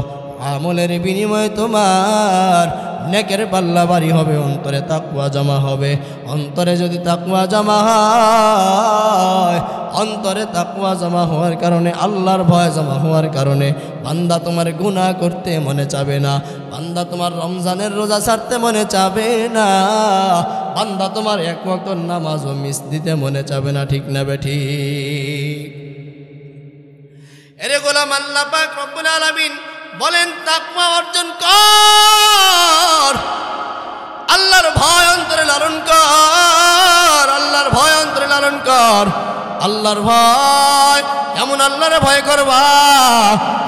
আমলের বিনিময়ে তোমার নেকের পাল্লা ভারী হবে, অন্তরে তাকওয়া জমা হবে। অন্তরে যদি তাকওয়া জমা হয়, অন্তরে তাকওয়া জমা হওয়ার কারণে, আল্লাহর ভয় জমা হওয়ার কারণে বান্দা তোমার গুনাহ করতে মনে চাবে না, বান্দা তোমার রমজানের রোজা ছাড়তে মনে চাবে না, বান্দা তোমার এক ওয়াক্ত নামাজও মিস দিতে মনে চাবে না। ঠিক না বেঠিক? এরে গোলাম, আল্লাহ পাক রব্বুল আলামিন বলেন তাকওয়া অর্জন কর, আল্লাহর ভয় অন্তরে লালন কর, আল্লাহর ভয় অন্তরে লালন কর। আল্লাহর ভয় কেমন? আল্লাহর ভয় করবা।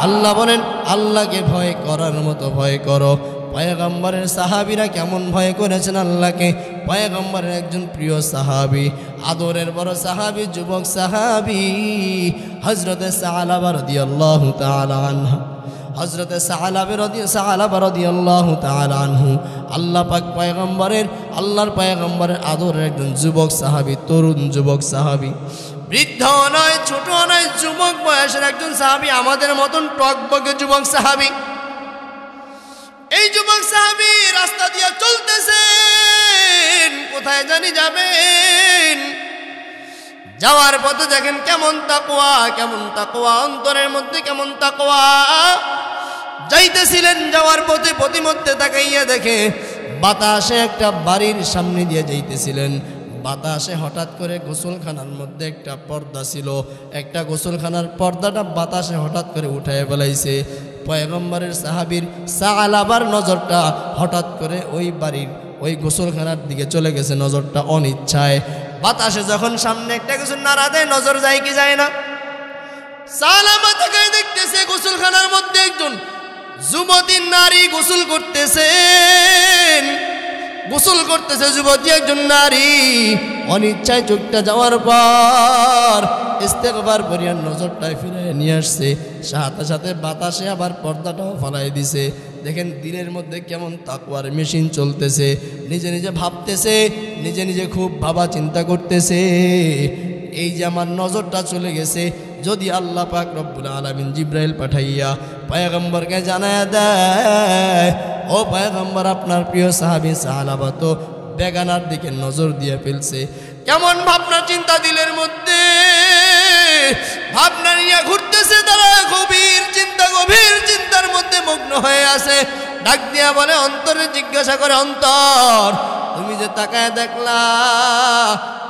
আল্লাহ বলেন আল্লাহকে ভয় করার মতো ভয় করো। পয়গম্বরের সাহাবীরা কেমন ভয় করেছেন আল্লাহকে? পয়গম্বরের একজন প্রিয় সাহাবী, আদরের বড় সাহাবী, যুবক সাহাবী হযরতে সালাবা রাদিয়াল্লাহু তাআলা আনহু, হযরতে সালাবা রাদিয়াল্লাহু তাআলা আনহু আল্লাহ পাক পয়গম্বরের, আল্লাহর পয়গম্বরের আদরের একজন যুবক সাহাবী, তরুণ যুবক সাহাবী, বৃদ্ধ নয়, ছোট নয়, যুবক বয়সের একজন সাহাবী, আমাদের মতন টকবকে যুবক সাহাবী। এই যুবক সাহাবী রাস্তা দিয়ে চলতেছেন, কোথায় জানি যাবেন, যাওয়ার পথে দেখেন কেমন তাকওয়া, কেমন তাকওয়া, অন্তরের মধ্যে কেমন তাকওয়া। যাইতেছিলেন, যাওয়ার পথে প্রতিমধ্যে তাকাইয়া দেখে বাতাসে একটা বাড়ির সামনে দিয়ে যাইতেছিলেন, বাতাসে হঠাৎ করে গোসলখানার মধ্যে একটা পর্দা ছিল, একটা গোসলখানার পর্দাটা বাতাসে হঠাৎ করে উঠায় ফেলাইছে। পয়গম্বরের সাহাবীর সালাবার নজরটা হঠাৎ করে ওই বাড়ির ওই গোসলখানার দিকে চলে গেছে, নজরটা অনিচ্ছায়। বাতাসে যখন সামনে একটা কিছু নাড়া দেয়, নজর যায় কি যায় না? সালামা তাকায় দেখতেছে গোসলখানার মধ্যে একজন যুবতী নারী গোসল করতেছেন, গোসল করতেছে যুবতী একজন নারী। অনিচ্ছায় চোখটা যাওয়ার পর ইস্তেগফার করিয়া নজরটায় ফিরে নিয়ে আসছে, সাথে সাথে বাতাসে আবার পর্দাটাও ফালাই দিছে। দেখেন দিলের মধ্যে কেমন তাকওয়ার মেশিন চলতেছে, নিজে নিজে ভাবতেছে, নিজে নিজে খুব ভাবা চিন্তা করতেছে, এই যে আমার নজরটা চলে গেছে, যদি আল্লাহ পাক রব্বুল আলামিন জিব্রাইল পাঠাইয়া পয়গম্বরকে জানায়া দেয়, ও পয়গম্বর আপনার প্রিয় সাহাবী সাহাবা তো বেগানার দিকে নজর দিয়ে ফেলছে, কেমন ভাবনা চিন্তা দিলের মধ্যে, ভাবনা নিয়ে ঘুরতেছে তারা, গভীর চিন্তার মধ্যে মগ্ন হয়ে আছে। ডাক দিয়া বলে, অন্তরে জিজ্ঞাসা করে, অন্তর তুমি যে তাকায় দেখলা,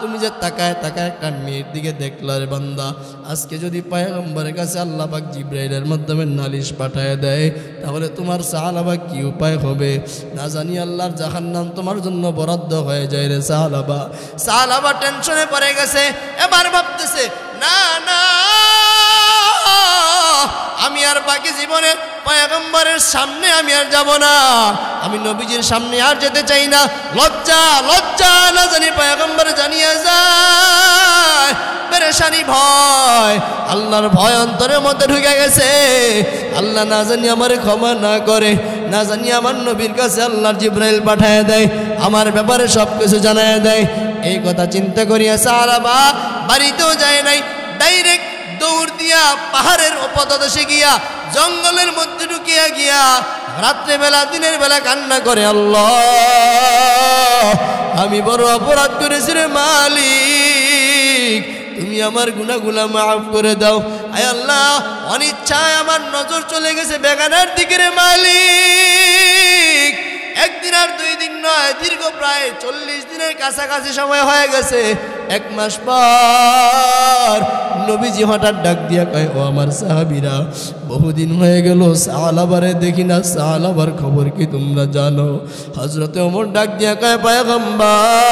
তুমি যে তাকায় তাকায় একটা মেয়ের দিকে দেখলা রে বান্দা, আজকে যদি পয়গম্বরের কাছে আল্লাহ পাক জিবরাইলের মাধ্যমে নালিশ পাঠায় দেয়, তাহলে তোমার সাহাবা কি উপায় হবে? না জানি আল্লাহর জাহান্নাম তোমার জন্য বরাদ্দ হয়ে যায় রে সাহাবা। সাহাবা টেনশনে পড়ে গেছে, এবার ভাবতেছে না না, আমি আর বাকি জীবনে পয়গম্বরের সামনে আমি আর যাব না, আমি নবীজির সামনে আর যেতে চাই না। লজ্জা লজ্জা না জানি পয়গম্বর জানিয়ে যায়, পেরেশানি ভয়, আল্লাহর ভয় অন্তরের মধ্যে ঢুকে গেছে। আল্লাহ না জানি আমার ক্ষমা না করে, না জানি আমার নবীর কাছে আল্লাহর জিবরাইল পাঠায় দেয়, আমার ব্যাপারে সব কিছু জানায় দেয়। এই কথা চিন্তা করিয়া সাহাবা বাড়িতেও যায় নাই, ডাইরেক্ট দৌড় দিয়া পাহাড়ের উপতদেশে গিয়া জঙ্গলের মধ্যে ঢুকিয়া গিয়া রাত্রে বেলা দিনের বেলা কান্না করে, আল্লাহ আমি বড় অপরাধ করেছি রে মালিক, তুমি আমার গুনাহগুলো মাফ করে দাও। আয় আল্লাহ, অনিচ্ছায় আমার নজর চলে গেছে বেগানার দিকে রে মালিক। একদিন আর 2 দিন নয়, দীর্ঘ প্রায় 40 দিনের কাছাকাছি সময় হয়ে গেছে। 1 মাস পর নবীজি হঠাৎ ডাক দিয়া কয়, ও আমার সাহাবীরা, বহুদিন হয়ে গেল সাহাবারে দেখি না, সাহাবার খবর কি তোমরা জানো? হযরতে ওমর ডাক দিয়া কয়, পয়গম্বর,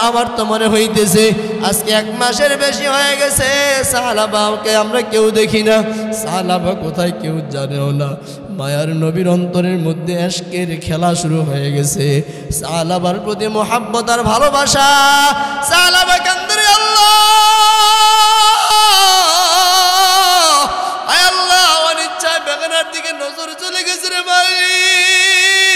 আমার তো মনে হইতেছে আজকে 1 মাসের বেশি হয়ে গেছে সাহাবাকে আমরা কেউ দেখি না। সাহাবা কোথায় কেউ জানেও না। মায়ার নবীর অন্তরের মধ্যে ইশকের খেলা শুরু হয়ে গেছে, সাহাবার প্রতি মোহাব্বত আর ভালোবাসা। সাহাবা কান্দে, আল্লাহ আয় আল্লাহ, অনিচ্ছায় বেগানার দিকে নজর চলে গেছে রে মালিক,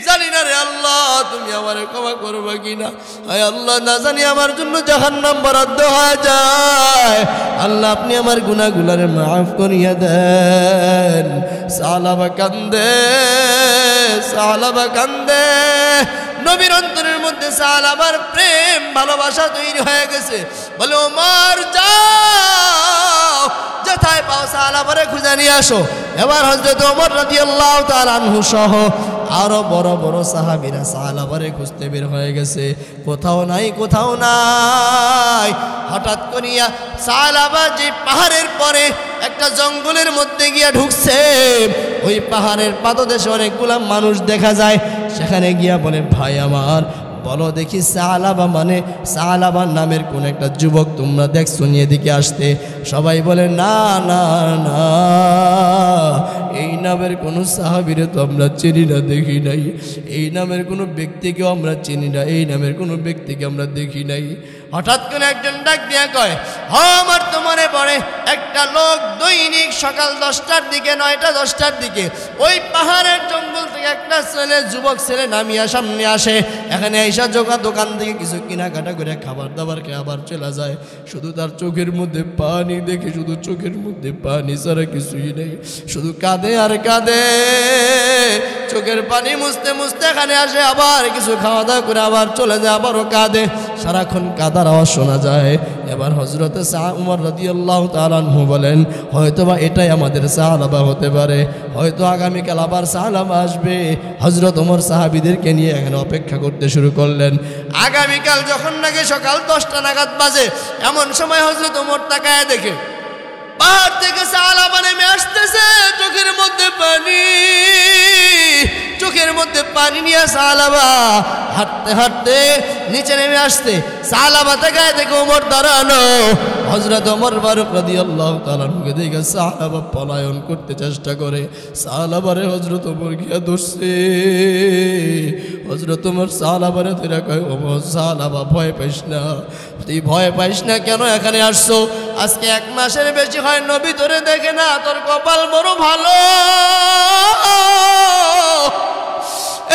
জানি না রে আল্লাহ তুমি আমার ক্ষমা করবা কিনা। আয় আল্লাহ, না জানি আমার জন্য জাহান্নাম বরাদ্দ হয়ে যায়, আল্লাহ আপনি আমার গুনাহগুলোরে মাফ করিয়া দেন। সাহাবা কান্দে, সাহাবা কান্দে, নবীর অন্তরের মধ্যে সাহাবার প্রেম ভালোবাসা তৈরি হয়ে গেছে। বলে, ওমর যাও, যেথায় পাও সাহাবারে খুঁজে নিয়ে আসো। এবার হযরত ওমর রাদিয়াল্লাহু তাআলা আনহু সহ আরো বড় বড় সাহাবীরা সাহাবারে খুঁজতে বের হয়ে গেছে, কোথাও নাই, কোথাও নাই। হঠাৎ করিয়া সাহাবা যে পাহাড়ের পরে একটা জঙ্গলের মধ্যে গিয়া ঢুকছে, ওই পাহাড়ের পাদদেশে অনেকগুলা মানুষ দেখা যায়। সেখানে গিয়া বলে, ভাই আমার, বলো দেখি সাহাবা মানে সাহাবা নামের কোন একটা যুবক তোমরা দেখছো নিয়ে এদিকে আসতে? সবাই বলে, না না না, এই নামের কোনো সাহাবীরে তো আমরা চিনি না, দেখি নাই। এই নামের কোনো ব্যক্তিকেও আমরা চিনি না, এই নামের কোনো ব্যক্তিকে আমরা দেখি নাই। হঠাৎ করে একজন ডাক দিয়া কয়, আমার তো মনে পড়ে একটা লোক দৈনিক সকাল 10টার দিকে, 9টা-10টার দিকে ওই পাহাড়ের জঙ্গল থেকে একটা ছেলে, যুবক ছেলে নামিয়া সামনে আসে, এখানে আইসা দোকান থেকে কিছু কেনাকাটা করে খাবার দাবার খেয়ে আবার চলে যায়। শুধু তার চোখের মধ্যে পানি দেখে, শুধু চোখের মধ্যে পানি ছাড়া কিছুই নেই, শুধু কাঁদে আর কাঁদে। চোখের পানি মুছতে মুছতে এখানে আসে, আবার কিছু খাওয়া দাওয়া করে আবার চলে যায়, আবারও কাঁদে, সারাক্ষণ কাদার আওয়াজ শোনা যায়। এবার হযরতে উমর রাদিয়াল্লাহু তাআলা আনহু বলেন, হয়তোবা এটাই আমাদের সাহাবা হতে পারে, হয়তো আগামীকাল আবার সাহাবা আসবে। হযরত ওমর সাহাবীদেরকে নিয়ে এখানে অপেক্ষা করতে শুরু করলেন। আগামীকাল যখন নাকি সকাল 10টা নাগাদ বাজে, এমন সময় হযরত ওমর তাকায় দেখে পাহাড় থেকে সাহাবা নেমে আসতেছে, চোখের মধ্যে পানি, চোখের মধ্যে পানি নিয়ে সাহাবা হাঁটতে হাঁটতে নিচে নেমে আসতে। সাহাবা তাকায় দেখে ওমর দাঁড়ানো। হযরত ওমর ফারুক রাদিয়াল্লাহু তাআলা কে দেখে সাহাবা পলায়ন করতে চেষ্টা করে, সাহাবারে হযরত ওমর গিয়া ধরছে। হযরত ওমর সাহাবারে ধরে কয়, ওমর সাহাবা ভয় পাইস না, তুই ভয় পাইস না, কেন এখানে আসছো? আজকে 1 মাসের বেশি হয় নবী তোরে দেখে না, তোর কপাল বড় ভালো।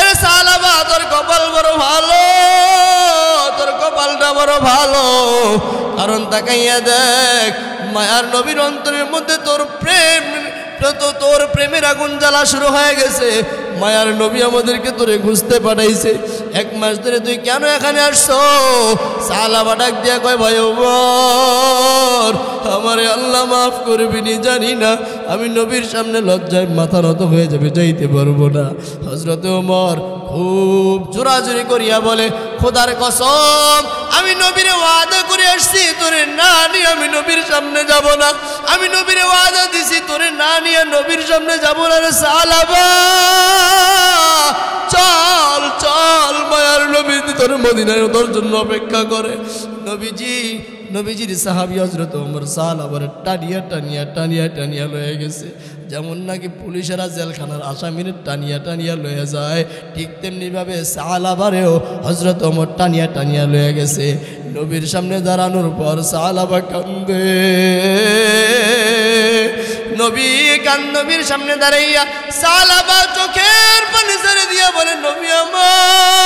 এরে সাহাবা, তোর কপাল বড় ভালো, তোর কপালটা বড় ভালো, কারণ তাকাইয়া দেখ মায়ার নবীর অন্তরের মধ্যে তোর প্রেম, তোর প্রেমের আগুন জ্বালা শুরু হয়ে গেছে। মায়ার নবী আমাদেরকে তোরে খুঁজতে পাঠাইছে, 1 মাস ধরে তুই কেন এখানে আসছো? সাহাবা ডাক দিয়া কয়, ভাই ওমর, আমারে আল্লাহ মাফ করবিনি, জানি না আমি নবীর সামনে লজ্জায় মাথা নত হয়ে যাবে, যাইতে পারবো না। হযরত ওমর খুব জোরাজুরি করিয়া বলে, খোদার কসম আমি নবীর ওয়াদা করে আসছি তোরে না নিয়ে আমি নবীর সামনে যাব না, আমি নবীর ওয়াদা দিছি তোরে না নিয়ে নবীর সামনে যাব না রে সালাবা, চল চল মায়ার নবী তোর মদিনায় তোর জন্য অপেক্ষা করে। নবীজির সাহাবী হযরত ওমর সালাবার টানিয়া টানিয়া টানিয়া টানিয়া লয়ে গেছে, যেমন নাকি পুলিশেরা জেলখানার আসামির টানিয়া টানিয়া লয়ে যায়, ঠিক তেমনিভাবে সালাবারেও হযরত ওমর টানিয়া টানিয়া লয়ে গেছে। নবীর সামনে দাঁড়ানোর পর সালাবা কান্দে, নবীর সামনে দাঁড়াইয়া সালাবা চোখের পানি ছেড়ে দিয়া বলে, নবী আমার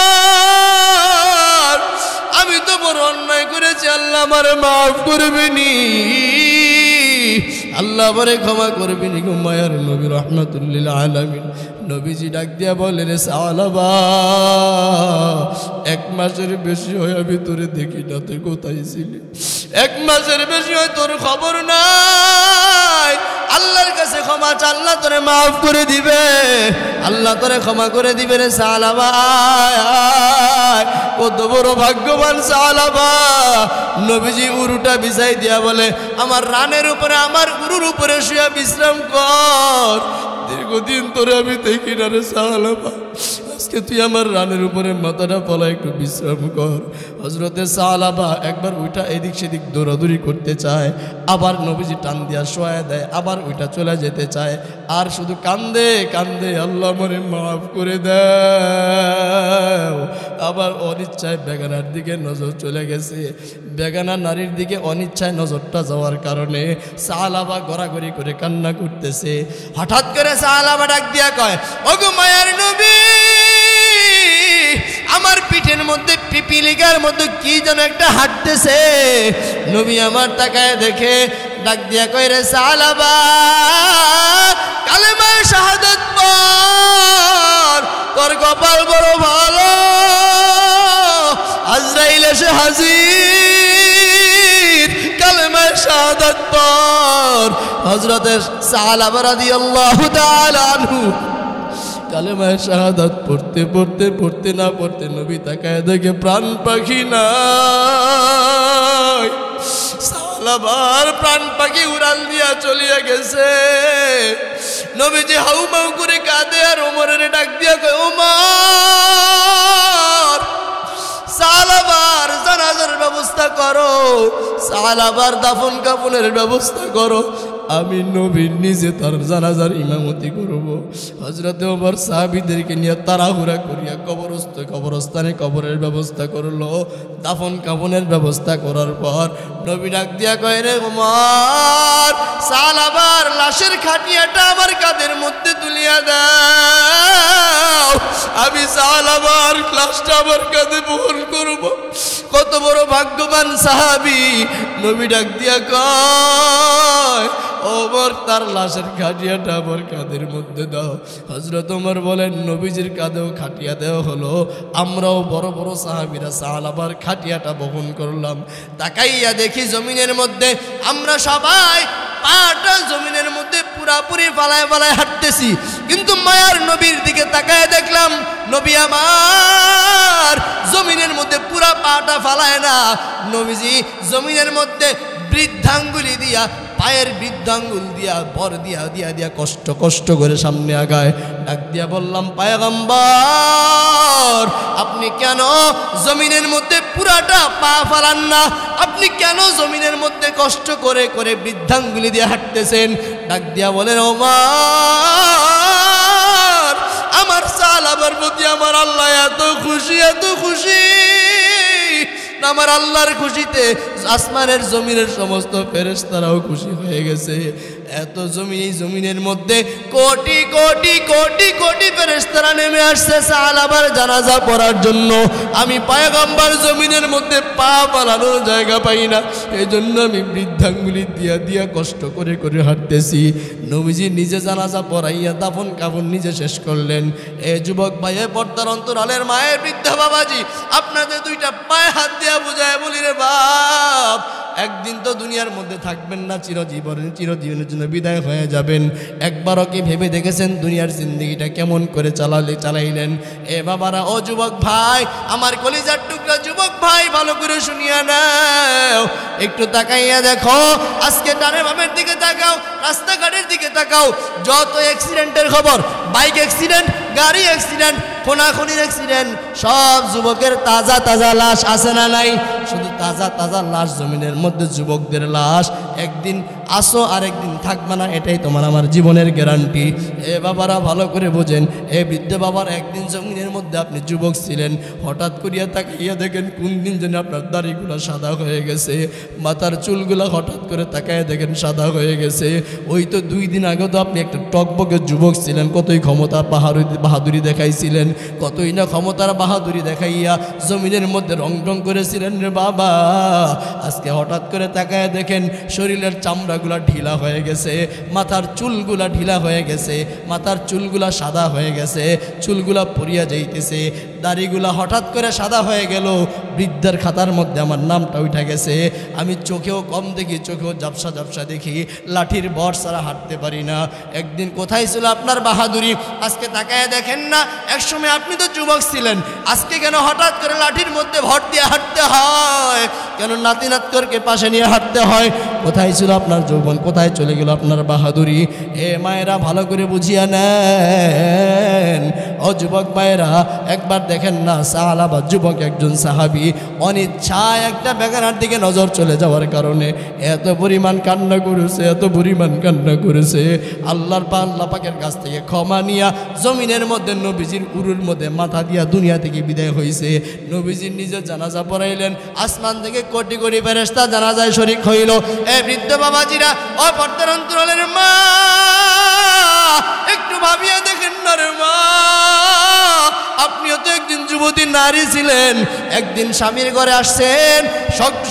আমি তো বড় অন্যায় করেছি, আল্লাহ আমারে মাফ করবেনি, আল্লাহ আমারে ক্ষমা করবেনি গো মায়ার নবী রাহমাতুল আলামিন। নবীজি ডাক দিয়া বলে, রে সালাবা 1 মাসের বেশি হয় আমি তোরে দেখি না, তুই কোথায় ছিলি? 1 মাসের বেশি হয় তোর খবর নাই, আল্লাহর কাছে ক্ষমা চা, আল্লাহ তোরে মাফ করে দিবে, আল্লাহ তোরে ক্ষমা করে দিবে রে সালাবা। কত বড় ভাগ্যবান সালাবা। নবীজি উরুটা বিছাই দিয়া বলে, আমার রানের উপরে আমার উরুর উপরে শুয়ে বিশ্রাম কর, দীর্ঘদিন তোরে আমি দেখি না রে সালাবা, আজকে তুই আমার রানের উপরে মাথাটা ফলা একটু বিশ্রাম কর। হযরতে সালাবা একবার ওইটা এদিক সেদিক দৌড়াদৌড়ি করতে চায়, আবার নবীজি টান দিয়া শোয়া দেয়, আবার ওইটা চলে যেতে চায়, আর শুধু কান্দে কান্দে, আল্লাহ আমারে মাফ করে দাও। আবার অনিচ্ছায় বেগানার দিকে নজর চলে গেছে, বেগানা নারীর দিকে অনিচ্ছায় নজরটা যাওয়ার কারণে সালাবা গড়াগড়ি করে কান্না করতেছে। হঠাৎ করে সালাবা ডাক দিয়া কয়, ওগো মায়ার নবী, আমার পিঠের মধ্যে পিপিলিকার মধ্যে কি যেন একটা হাঁটতেছে। নবী আমার তাকায় দেখে ডাক দিয়া কয়, রে সালাবা কালেমা শাহাদাত পড়, তোর কপাল বড় ভালো, আজরাইল এসে হাজির, কালেমা শাহাদাত পড়। হযরতে সালাবা রাদিয়াল্লাহু তাআলা আনহু কালেমা শাহাদাত পড়তে পড়তে পড়তে না পড়তে নবী তাকায় দেখে প্রাণ পাখি নাই, সালাবার প্রাণ পাখি উড়াল দিয়া চলিয়া গেছে। নবীজি হাউমাউ করে কাঁদে আর ওমরের ডাক দিয়া কয়, ওমর সালাবার জানাজার ব্যবস্থা করো, সালাবার দাফন কাফনের ব্যবস্থা করো, আমি নবী নিজে তার জানাজার ইমামতি করব। হযরতে ওমর সাহাবীদেরকে নিয়ে তাড়াহুড়া করিয়া কবরস্থানে কবরের ব্যবস্থা করলো, দাফন কাফনের ব্যবস্থা করার পর নবী ডাক দিয়া কয়, রে ওমর সালাবার লাশের খাটিয়াটা আমার কাঁধের মধ্যে তুলিয়া দাও, আমি সালাবার লাশটা আমার কাঁধে বহন করব। কত বড় ভাগ্যবান সাহাবী। নবী ডাক দিয়া কয়, ওমর তার লাশের খাটিয়াটা আমার কাঁধের মধ্যে দাও। হযরত ওমর বলেন, নবীজির কাঁধেও খাটিয়া দেওয়া হলো, আমরাও বড় বড় সাহাবীরা সালাবার খাটিয়াটা বহন করলাম। তাকাইয়া দেখি জমিনের মধ্যে আমরা সবাই পাটা জমিনের মধ্যে পুরাপুরি ফালায় ফালায় হাঁটতেছি, কিন্তু মায়ার নবীর দিকে তাকায় দেখলাম নবী আমার জমিনের মধ্যে পুরা পাটা ফালায় না, নবীজি জমিনের মধ্যে বৃদ্ধাঙ্গুলি দিয়া, পায়ের বৃদ্ধাঙ্গুল দিয়া বর দিয়া দিয়া দিয়া কষ্ট কষ্ট করে সামনে আগায়। ডাক দিয়া বললাম, পায়গম্বর আপনি কেন জমিনের মধ্যে পুরাটা পা ফালান না, আপনি কেন জমিনের মধ্যে কষ্ট করে করে বৃদ্ধাঙ্গুলি দিয়ে হাঁটতেছেন? ডাক দিয়া বলেন, ওমর আমার সালাবার প্রতি আমার আল্লাহ এত খুশি এত খুশি, আমার আল্লাহর খুশিতে আসমানের জমিনের সমস্ত ফেরেশতারাও খুশি হয়ে গেছে। এত জমিনের মধ্যে কোটি কোটি কোটি কোটি ফেরেশতারা নেমে আসছে সালাবার জানাজা পড়ার জন্য। আমি পয়গম্বর জমিনের মধ্যে পা ফালানোর জায়গা পাই না, এই জন্য আমি বৃদ্ধাঙ্গুলি দিয়া দিয়া কষ্ট করে করে হাঁটতেছি। নবীজি নিজে জানাজা পড়াইয়া দাফন কাফন নিজে শেষ করলেন। এ যুবক ভাইয়ে, পর্দার অন্তরালের মায়ের বৃদ্ধা বাবাজি, আপনাদের দুইটা পায়ে হাত দিয়া বুঝায় বলি রে বাপ, একদিন তো দুনিয়ার মধ্যে থাকবেন না, চিরজীবনের জন্য বিদায় হয়ে যাবেন। একবারও কি ভেবে দেখেছেন দুনিয়ার জিন্দগিটা কেমন করে চালাইলেন? এ বাবারা, ও যুবক ভাই, আমার কলিজার টুকরা যুবক ভাই, ভালো করে শুনিয়া নাও, একটু তাকাইয়া দেখো। আজকে ডানে বামের দিকে তাকাও, রাস্তাঘাটের দিকে তাকাও, যত অ্যাক্সিডেন্টের খবর, বাইক অ্যাক্সিডেন্ট, গাড়ি অ্যাক্সিডেন্ট, খুনাখুনির অ্যাক্সিডেন্ট, সব যুবকের তাজা তাজা লাশ আছে না নাই? শুধু তাজা তাজা লাশ জমিনের মধ্যে, যুবকদের লাশ। একদিন আসো আর একদিন থাকবে না, এটাই তোমার আমার জীবনের গ্যারান্টি। এ বাবারা, ভালো করে বোঝেন। এ বৃদ্ধ বাবার, একদিন জমিনের মধ্যে আপনি যুবক ছিলেন, হঠাৎ করিয়া তাকাইয়া দেখেন কোন দিন যেন আপনার দাড়িগুলো সাদা হয়ে গেছে, মাথার চুলগুলো হঠাৎ করে তাকাইয়া দেখেন সাদা হয়ে গেছে। ওই তো 2 দিন আগে তো আপনি একটা টকবকে যুবক ছিলেন, কতই ক্ষমতা বাহাদুরি দেখাইছিলেন, কতই না ক্ষমতার বাহাদুরি দেখাইয়া জমিনের মধ্যে রং রং করেছিলেন রে বাবা। আজকে হঠাৎ করে তাকায় দেখেন শরীরের চামড়াগুলা ঢিলা হয়ে গেছে, মাথার চুলগুলা ঢিলা হয়ে গেছে, মাথার চুলগুলা সাদা হয়ে গেছে, চুলগুলা পড়িয়া যাইতেছে, দাড়িগুলা হঠাৎ করে সাদা হয়ে গেল। বৃদ্ধের খাতার মধ্যে আমার নামটা উঠে গেছে। আমি চোখেও কম দেখি, চোখেও ঝাপসা ঝাপসা দেখি, লাঠির ভর ছাড়া হাঁটতে পারি না। একদিন কোথায় ছিল আপনার বাহাদুরি? আজকে তাকায় দেখেন না, একসময় আপনি তো যুবক ছিলেন, আজকে কেন হঠাৎ করে লাঠির মধ্যে ভর দিয়ে হাঁটতে হয়? কেন নাতি নাতকরকে পাশে নিয়ে হাঁটতে হয়? কোথায় ছিল আপনার যৌবন? কোথায় চলে গেল আপনার বাহাদুরি? এ মায়েরা, ভালো করে বুঝিয়া নেন। ও যুবক ভাইরা, একবার দেখেন না, সাহাবা যুবক একজন সাহাবী অনিচ্ছায় একটা বেগানার দিকে নজর চলে যাওয়ার কারণে এত পরিমাণ কান্না করেছে, এত পরিমাণ কান্না করেছে। আল্লাহ পাকের কাছ থেকে ক্ষমা নিয়া জমিনের মধ্যে নবীজির উরুর মধ্যে মাথা দিয়া দুনিয়া থেকে বিদায় হয়েছে। নবীজির নিজের জানাজা পড়াইলেন, আসমান থেকে কোটি কোটি ফেরেশতা জানাজায় শরীক হইল। এ বৃদ্ধ বাবাজিরা, ও পর্দার অন্তরালের মা, একটু ভাবিয়া দেখেন না রে মা, আপনিও তো একদিন যুবতী নারী ছিলেন, একদিন স্বামীর ঘরে আসছেন,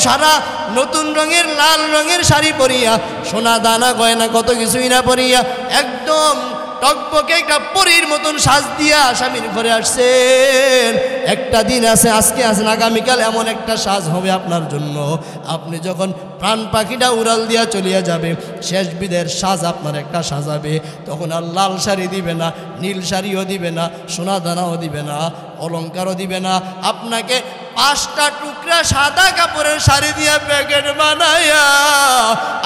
সারা নতুন রঙের লাল রঙের শাড়ি পরিয়া, সোনা দানা গয়না কত কিছুই না পরিয়া, একদম টকবকে একটা পরীর মতন সাজ দিয়া স্বামীর ঘরে আসছেন। একটা দিন আছে, আজকে আছেন, আগামীকাল এমন একটা সাজ হবে আপনার জন্য, আপনি যখন প্রাণ পাখিটা উড়াল দিয়া চলিয়া যাবে, শেষ বিদের সাজ আপনার একটা সাজাবে, তখন আর লাল শাড়ি দিবে না, নীল শাড়িও দিবে না, সোনা দানাও দিবে না, অলঙ্কারও দিবে না, আপনাকে 5টা টুকরা সাদা কাপড়ের শাড়ি দিয়া প্যাকেট বানাইয়া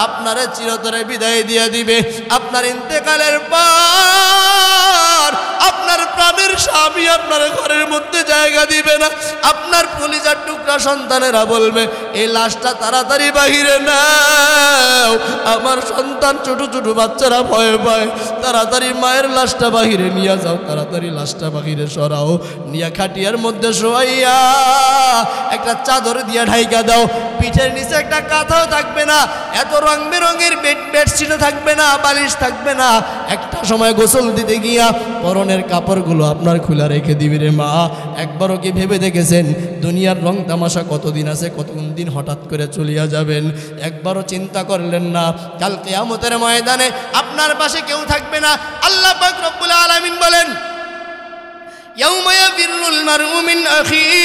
আপনারে চিরতরে বিদায় দিয়া দিবে। আপনার ইন্তেকালের পর আপনার প্রাণের স্বামী আপনার ঘরের মধ্যে জায়গা দিবে না। আপনার কলিজার টুকরা সন্তানেরা বলবে, এই লাশটা তাড়াতাড়ি বাহিরে নাও, আমার সন্তান ছোট ছোট বাচ্চারা ভয় পায়, তাড়াতাড়ি মায়ের লাশটা বাহিরে নিয়ে যাও, তাড়াতাড়ি লাশটা বাহিরে সরাও, নিয়ে খাটিয়ার মধ্যে শোয়াইয়া একটা চাদর দিয়া ঢাইকা দাও, পিঠের নিচে একটা কাঁথাও থাকবে না, এত রং বেরঙের বেডশিটও থাকবে না, বালিশ থাকবে না। একটা সময় গোসল দিতে গিয়া পরনের কাপড়গুলো আপনার খোলা রেখে দিবি রে মা। একবারও কি ভেবে দেখেছেন দুনিয়ার রং তামাশা কতদিন আছে, কতদিন দিন হঠাৎ করে চলিয়া যাবেন? একবারও চিন্তা করলেন না কাল কিয়ামতের ময়দানে আপনার পাশে কেউ থাকবে না। আল্লাহ পাক রব্বুল আলামিন বলেন, ইয়াউমা ইয়াফিরুল মারউ মিন আখিহি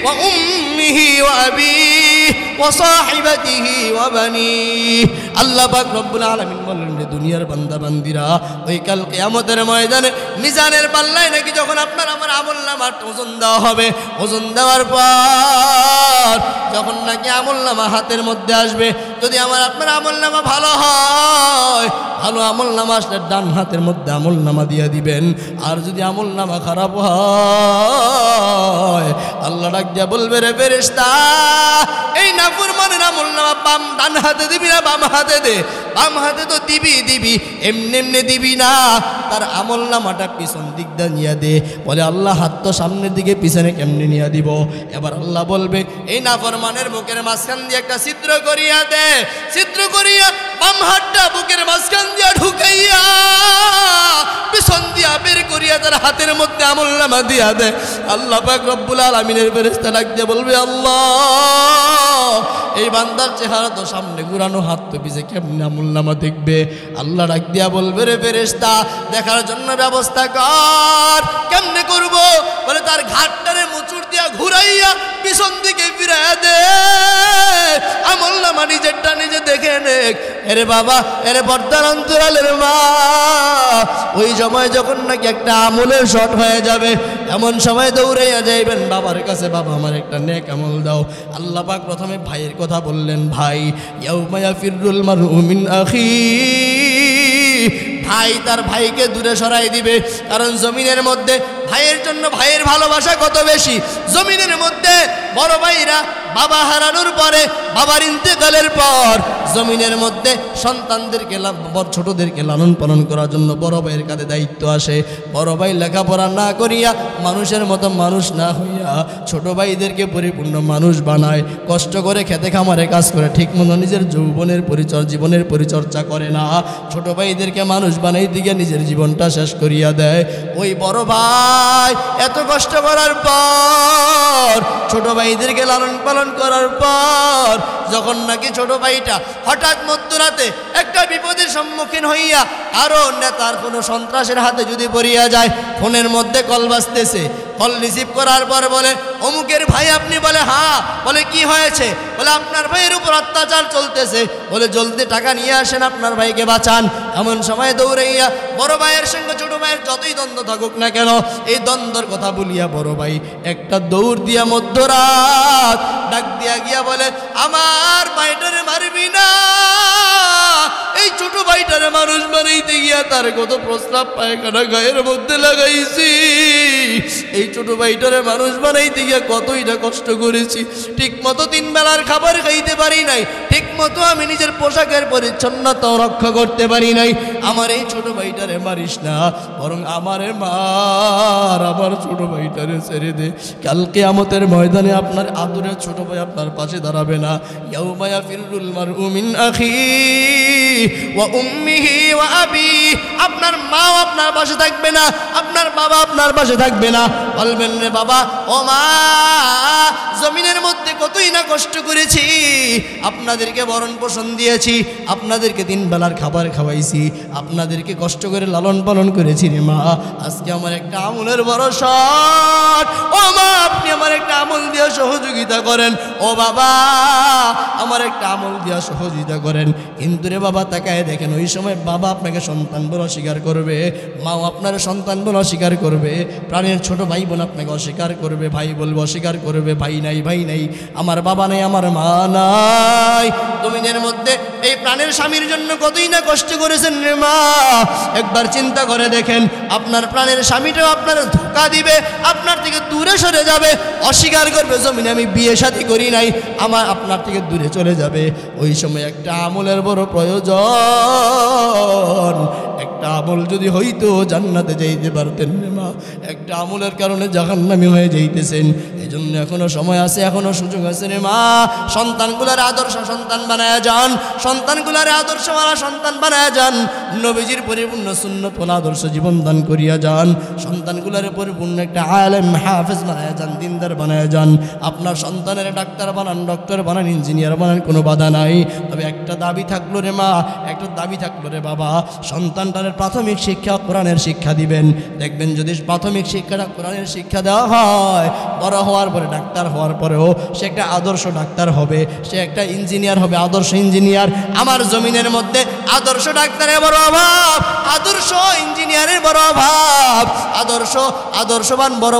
ওয়া উম্মিহি ওয়া আবিহি ওয়া সাহিবাতিহি ওয়া বানিহি। আল্লাহ পাক রব্বুল আলামিন বলেন, দুনিয়ার বান্দা বান্দিরা, ওই কাল কিয়ামতের ময়দানে মিজানের পাল্লায় নাকি যখন আপনার আমার আমলনামার ওজন দেওয়া হবে, ওজন দেওয়ার পর যখন নাকি আমলনামা হাতের মধ্যে আসবে, যদি আমার আপনার আমলনামা ভালো হয়, ভালো আমলনামা আসলে ডান হাতের মধ্যে আমলনামা দিয়ে দিবেন, আর যদি আমলনামা খারাপ হয় আল্লাহ ডাক দিয়া বলবে, রে ফেরেশতা, এই নাফরমানের আমলনামা ডান হাতে দিবি না বাম হাতে দে? বাম হাতে তো দিবি এমনি এমনি দিবি না, তার আমলনামাটা পিছন দিক দিয়ে নিয়ে দে। বলে আল্লাহ, হাত তো সামনের দিকে, পিছনে কেমনি নিয়ে দিব? এবার আল্লাহ বলবে, এই নাফরমানের বুকের মাঝখান দিয়ে একটা ছিদ্র করিয়া দে, ছিদ্র করিয়া বাম হাতটা বুকের মাঝখান দিয়া ঢুকাইয়া পিছন দিয়া বের করিয়া তার হাতের মধ্যে মধ্যে আমলনামা দিয়া দেয়। আল্লাহ পাক রব্বুল আলামিনের ফেরেশতা ডাক দিয়ে বলবে, আল্লাহ এই বান্দার চেহারা তো সামনে ঘুরানো, হাত তো পিছে, কেমনে আমলনামা দেখবে? আল্লাহ ডাক দিয়া বলবে, রে ফেরেশতা দেখার জন্য ব্যবস্থা কর। কেমনে করব? বলে তার ঘাটটারে মুচুর দিয়া ঘুরাইয়া পিছন দিকে ফিরাইয়া দে, আমলনামা নিজেরটা নিজে দেখে নে। এরে বাবা, এরে পর্দার অন্তরালের মা, ওই সময় যখন নাকি একটা আমলের শর্ট হয়ে যাবে, এমন সময় দৌড়াইয়া যাইবেন বাবার কাছে, বাবা আমার একটা নেক আমল দাও। আল্লাহ পাক প্রথমে ভাইয়ের কথা বললেন, ভাই ইয়াউমা ইয়াফিরুল মারউ মিন আখি, ভাই তার ভাইকে দূরে সরাই দিবে। কারণ জমিনের মধ্যে ভাইয়ের জন্য ভাইয়ের ভালোবাসা কত বেশি। জমিনের মধ্যে বড় ভাইরা বাবা হারানোর পরে, বাবার ইন্তেকালের পর জমিনের মধ্যে সন্তানদেরকে ছোটদেরকে লালন পালন করার জন্য বড় ভাইয়ের কাঁধে দায়িত্ব আসে। বড় ভাই লেখাপড়া না করিয়া, মানুষের মতো মানুষ না হইয়া ছোট ভাইদেরকে পরিপূর্ণ মানুষ বানায়। কষ্ট করে খেতে খামারে কাজ করে, ঠিক মতো নিজের জীবনের পরিচর্যা করে না। ছোট ভাইদেরকে মানুষ বানাই দিকে নিজের জীবনটা শেষ করিয়া দেয়। ওই বড় ভাই এত কষ্ট করার পর, ছোট ভাইদেরকে লালন পালন করার পর, যখন নাকি ছোট ভাইটা হঠাৎ মধ্যরাতে একটা বিপদের সম্মুখীন হইয়া আরো নেতার কোনো সন্ত্রাসের হাতে যদি পড়িয়া যায়, ফোনের মধ্যে কল বাজতেছে, কল রিসিভ করার পর বলে, অমুকের ভাই আপনি? বলে হ্যাঁ। বলে কি হয়েছে? বলে আপনার ভাইয়ের উপর অত্যাচার চলতেছে, বলে জলদি টাকা নিয়ে আসেন, আপনার ভাইকে বাঁচান। এমন সময় দৌড়াইয়া বড় ভাইয়ের সঙ্গে ছোট ভাইয়ের যতই দ্বন্দ্ব থাকুক না কেন, এই দ্বন্দ্বর কথা বলিয়া বড় ভাই একটা দৌড় দিয়া মধ্যরাত ডাক দিয়া গিয়া বলে, আমার ভাইটারে মারবি না। এই ছোট ভাইটারে মানুষ বানাইতে গিয়া তার কত প্রস্রাব পায়খানা গায়ের মধ্যে লাগাইছি, এই ছোট ভাইটারে মানুষ বানাইতে গিয়া কতইটা কষ্ট করেছি। ঠিক মতো 3 বেলার খাবার খাইতে পারি নাই, ঠিক মতো আমি নিজের পোশাকের পরিচ্ছন্নতাও রক্ষা করতে পারি নাই। আমার এই ছোট ভাইটারে মারিস না, বরং আমারে মার, আমার ছোট ভাইটারে ছেড়ে দে। কালকে কিয়ামতের ময়দানে আপনার আদরের ছোট ভাই আপনার পাশে দাঁড়াবে না। ইয়াউমা ইয়াফিরুল মারউ মিন আখি ওয়া উম্মিহি ওয়া আবি, আপনার মা আপনার পাশে থাকবে না, আপনার বাবা আপনার পাশে থাকবে না। বলবেন, রে বাবা, ও মা, জমিনের মধ্যে কতই না কষ্ট করেছি, আপনাদেরকে ভরণ পোষণ দিয়েছি, আপনাদেরকে 3 বেলার খাবার খাওয়াইছি, আপনাদেরকে কষ্ট করে লালন পালন করেছি রে মা। আজকে আমার একটা আমলের বড় শর্ট, ও মা আপনি আমার একটা আমল দিয়ে সহযোগিতা করেন, ও বাবা আমার একটা আমল দিয়ে সহযোগিতা করেন। কিন্তু রে বাবা তাকায় দেখেন, ওই সময় বাবা আপনাকে সন্তান বলে অস্বীকার করবে, মাও আপনার সন্তান বলে অস্বীকার করবে, প্রাণের ছোট ভাই বোন আপনাকে অস্বীকার করবে, ভাই বলবে অস্বীকার করবে, ভাই নাই, ভাই নাই, আমার বাবা নাই, আমার মা নাই। জমিনের মধ্যে এই প্রাণের স্বামীর জন্য কতই না কষ্ট করেছেন রে মা। একবার চিন্তা করে দেখেন, আপনার প্রাণের স্বামীটাও আপনার ধোঁকা দিবে, আপনার থেকে দূরে সরে যাবে, অস্বীকার করবে, জমিনে আমি বিয়ে শাদী করি নাই, আমার আপনার থেকে দূরে চলে যাবে। ওই সময় একটা আমলের বড় প্রয়োজন। একটা আমল যদি হইতো জান্নাতে যাইতে পারতেন রে মা, একটা আমলের কারণে জাহান্নামী হয়ে যাইতেছেন। এই জন্য এখনো সময় আছে, এখনো সুযোগ আছে রে মা। সন্তানগুলার আদর্শ সন্তান বানায়া যান, সন্তানগুলার আদর্শওয়ালা সন্তান বানায়া যান, নবীজির পরিপূর্ণ সুন্নত ওয়ালা আদর্শ জীবন দান করিয়া যান, সন্তানগুলার পরিপূর্ণ একটা আলেম হাফেজ বানায়া যান, দিনদার বানায়া যান। আপনার সন্তানের ডাক্তার বানান, ডক্টর বানান, ইঞ্জিনিয়ার বানান, কোনো বাধা নাই। তবে একটা দাবি থাকলো রে মা, একটা দাবি থাকলো রে বাবা, সন্তানটার প্রাথমিক শিক্ষা কোরআনের শিক্ষা দিবেন। দেখবেন যদি প্রাথমিক শিক্ষাটা কোরআনের শিক্ষা দেওয়া হয়, বড় হওয়ার পরে ডাক্তার হওয়ার পরেও সে একটা আদর্শ ডাক্তার হবে, সে একটা ইঞ্জিনিয়ার হবে, আদর্শ ইঞ্জিনিয়ার। আমার জমিনের মধ্যে আদর্শ ডাক্তারের বড় অভাব, আদর্শ ইঞ্জিনিয়ারের বড় অভাব, আদর্শবান বড়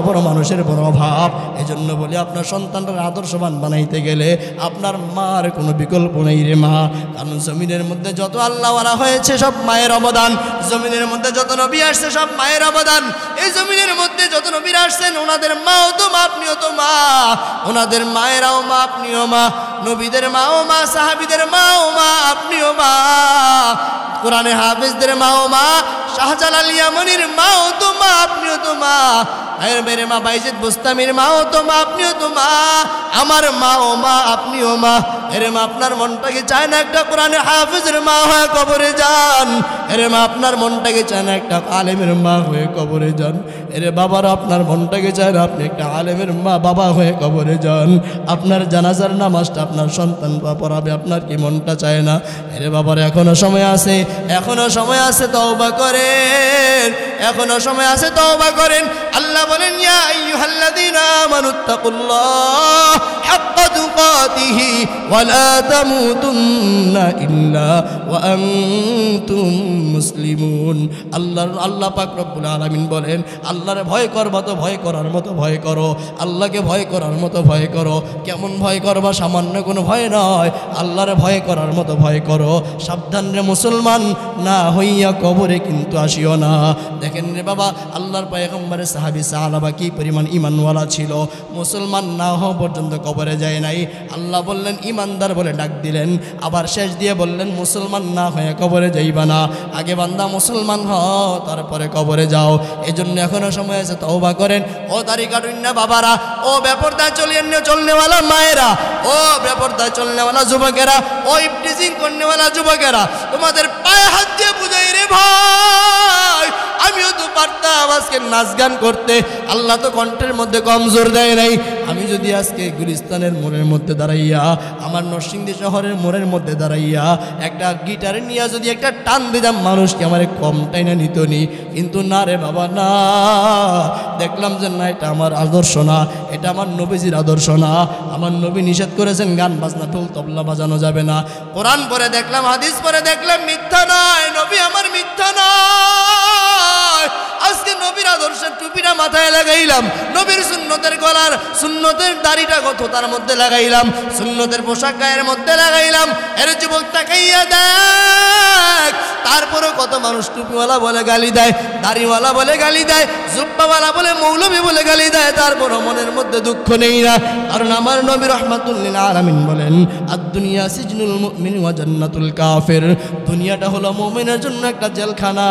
বড় মানুষের বড় অভাব। এজন্য বলি আপনার সন্তানরা আদর্শবান বানাইতে গেলে আপনার মার কোনো বিকল্প নেই রে মা। কারণ জমিনের মধ্যে যত আল্লাহওয়ালা হয়েছে সব মায়ের অবদান, জমিনের মধ্যে যত নবী আসছে সব মায়ের অবদান। এই জমিনের মধ্যে যত নবীরা আসছেন ওনাদের মাও তো মা, আপনিও তো মা, ওনাদের মায়েরাও মা, আপনিও মা, নবীদের মাও মা, সাহাবীদের মাও মা, আপনিও মা, কোরআনে হাফেজদের মাও মা, শাহজালাল ইয়ামানির মাও তো মা, আপনিও তো মা, মেরে মা বাইজিদ বুস্তামির মাও তো মা, আপনিও তো মা, আমার মাও মা, আপনিও মা। এরে মা আপনার মনটা কি চায় না একটা কোরআনে হাফেজের মা হয়ে কবরে যান? এরে মা আপনার মনটাকে চায় না একটা আলেমের মা হয়ে কবরে যান। এরে বাবারা আপনার মনটাকে চায় না আপনি একটা আলেমের মা বাবা হয়ে কবরে যান। আপনার জানাজার নামাজটা আপনার সন্তান পড়াবে, আপনার কি মনটা চায় না? এরে বাবারা এখনো সময় আছে, এখনো সময় আছে, তওবা করেন, এখনো সময় আছে, তওবা করেন। আল্লাহ বলেন ইয়া আইয়ুহাল্লাযীনা আমানুত্তাকুল্লাহ হাক্কা তুকাতিহি ওয়া লা তামুতুন্না ইল্লা ওয়া আনতুম মুসলিমুন। আল্লাহ পাক রব্বুল আলামিন বলেন আল্লাহর ভয় করবা তো ভয় করার মতো ভয় করো, আল্লাহকে ভয় করার মতো ভয় করো। কেমন ভয় করবা? সামান্য কোনো ভয় নয়, আল্লাহর ভয় করার মতো ভয় করো। সাবধান রে মুসলমান, না হইয়া কবরে কিন্তু আসিও না। দেখেন রে বাবা, আল্লাহর পয়গম্বরের সাহাবী সাহাবা কি পরিমাণ ঈমানওয়ালা ছিল, মুসলমান না হওয়া পর্যন্ত কবরে যায় নাই। আল্লাহ বললেন ঈমানদার বলে ডাক দিলেন, আবার শেষ দিয়ে বললেন মুসলমান না হয়ে কবরে যাইবা না, আগে বান্দা মুসলমান হও তারপরে কবরে যাও। এজন্য এখনো সময় আছে, তওবা করেন। ও দাড়ি কাটুন না বাবারা, ও বেপরদায় চলনেওয়ালা মায়েরা, ও বেপরদায় চলনেওয়ালা যুবকেরা, ও ইফটিজিং করনেওয়ালা যুবকেরা, তোমাদের পায়ে হাত দিয়ে বুঝাই রে ভাই, আমিও তো পারতাম আজকে নাচ গান করতে, আল্লাহ তো কণ্ঠের মধ্যে কমজোর দেয় নাই। আমি যদি আজকে গুলিস্তানের মোড়ের মধ্যে দাঁড়াইয়া, আমার নরসিংদী শহরের মোড়ের মধ্যে দাঁড়াইয়া একটা গিটারে নিয়ে যদি একটা টান দিতাম, মানুষকে আমার কম টাইনা নিত নি। কিন্তু না রে বাবা না, দেখলাম যে না, এটা আমার আদর্শ না, এটা আমার নবীজির আদর্শ না। আমার নবী নিষেধ করেছেন গান বাজনা ঢোল তবলা বাজানো যাবে না। কোরআন পড়ে দেখলাম, হাদিস পড়ে দেখলাম, মিথ্যা নয়, নবী আমার মিথ্যা নয়। আজকে নবীর আদর্শের টুপিটা মাথায় লাগাইলাম, নবীর সুন্নতের গলার সুন্নতের দাড়িটা কত তার মধ্যে লাগাইলাম, সুন্নতের পোশাক গায়ের মধ্যে লাগাইলাম। এর যুবক তাকাইয়া দেখ, তারপরও কত মানুষ টুপিওয়ালা বলে গালি দেয়, দাড়িওয়ালা বলে গালি দেয়, জুব্বাওয়ালা বলে মৌলভী বলে গালি দেয়, তারপরও মনের মধ্যে দুঃখ নেই না। কারণ আমার নবী রাহমাতুল লিল আলামিন বলেন আদ-দুনিয়া সিজনুল মুমিন ওয়া জান্নাতুল কাফির। দুনিয়াটা হলো মুমিনের জন্য একটা জেলখানা,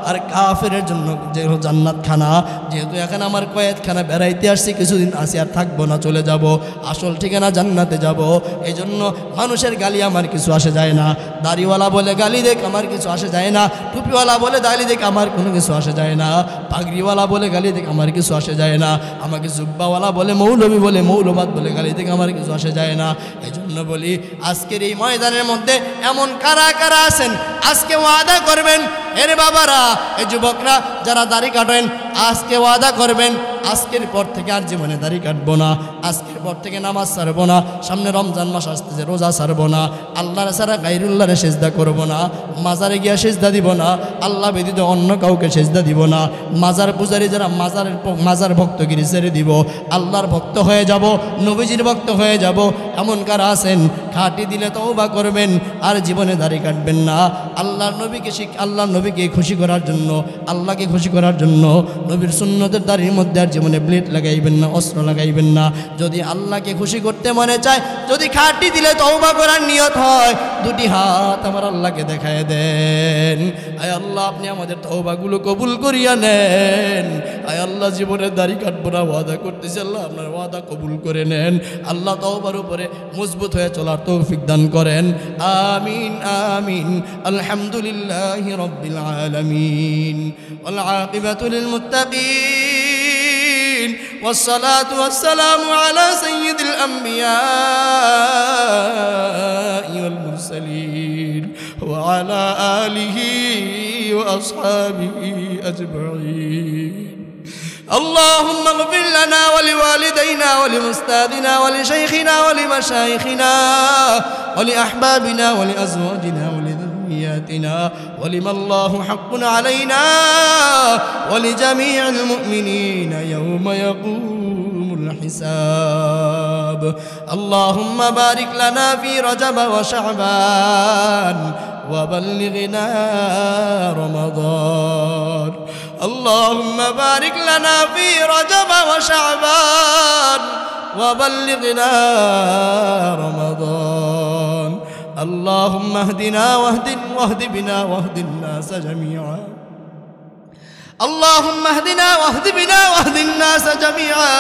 আর কাফেরের জন্য যে জান্নাতখানা। যেহেতু এখন আমার কয়েদখানা বেড়াইতে আসছি, কিছুদিন আসি আর থাকবো না, চলে যাব, আসল ঠিকানা জান্নাতে যাব। এই জন্য মানুষের গালি আমার কিছু আসে যায় না, দাড়িওয়ালা বলে গালি দেখ আমার কিছু আসে যায় না, টুপিওয়ালা বলে গালি দেখ আমার কোনো কিছু আসে যায় না, পাগড়িওয়ালা বলে গালি দেখ আমার কিছু আসে যায় না, আমাকে জুব্বাওয়ালা বলে মৌলভী বলে মৌলবাদ বলে গালি দেখ আমার কিছু আসে যায় না। এই জন্য বলি আজকের এই ময়দানের মধ্যে এমন কারা কারা আছেন আজকে ওয়াদা করবেন, এর বাবারা, এই যুবকরা যারা দাড়ি কাটেন, আজকে ওয়াদা করবেন আজকের পর থেকে আর জীবনে দাড়ি কাটবো না, আজকের পর থেকে নামাজ ছাড়বো না, সামনে রমজান মাস আসতেছে রোজা ছাড়বো না, আল্লাহর ছাড়া গায়রুল্লাহরে সেজদা করবো না, মাজারে গিয়া সেজদা দিব না, আল্লাহ ব্যতীত অন্য কাউকে সেজদা দিব না, মাজার পূজারী যারা মাজার ভক্তগিরি ছেড়ে দিব, আল্লাহর ভক্ত হয়ে যাব, নবীজির ভক্ত হয়ে যাব। এমন কারা আছেন খাটি দিলে তওবা করবেন আর জীবনে দাড়ি কাটবেন না। আল্লাহর নবীকে খুশি করার জন্য, আল্লাহকে খুশি করার জন্য নবীর সুন্নতের দাড়ির মধ্যে আর জীবনে ব্লেড লাগাইবেন না, অস্ত্র লাগাইবেন না। যদি আল্লাহকে খুশি করতে মনে চায়, যদি খাটি দিলে তওবা করার নিয়ত হয়, দুটি হাত আমার আল্লাহকে দেখায় দেন। আয় আল্লাহ আপনি আমাদের তওবাগুলো কবুল করিয়া নেন। আয় আল্লাহ জীবনের দাড়ি কাটবো না ওয়াদা করতেছি, আল্লাহ আপনার ওয়াদা কবুল করে নেন। আল্লাহ তওবার উপরে মজবুত হয়ে চলার তৌফিক দান করেন। আমিন আমিন। আলহামদুলিল্লাহি রাব্বিল আলামিন ওয়াল আকিবাতু লিল মুত্তাকিন والصلاة والسلام على سيد الأنبياء والمرسلين وعلى آله وأصحابه أجمعين. اللهم اغفر لنا ولوالدينا ولمستاذنا ولشيخنا ولمشايخنا ولأحبابنا ولأزواجنا ولذرياتنا ولمن الله حق علينا ولجميع المؤمنين يوم يقوم الحساب. اللهم بارك لنا في رجب وشعبان وبلغنا رمضان. اللهم بارك لنا في رجب وشعبان وبلغنا رمضان. اللهم اهدنا واهد بنا واهد الناس جميعا. اللهم اهدنا واهد بنا واهد الناس جميعا.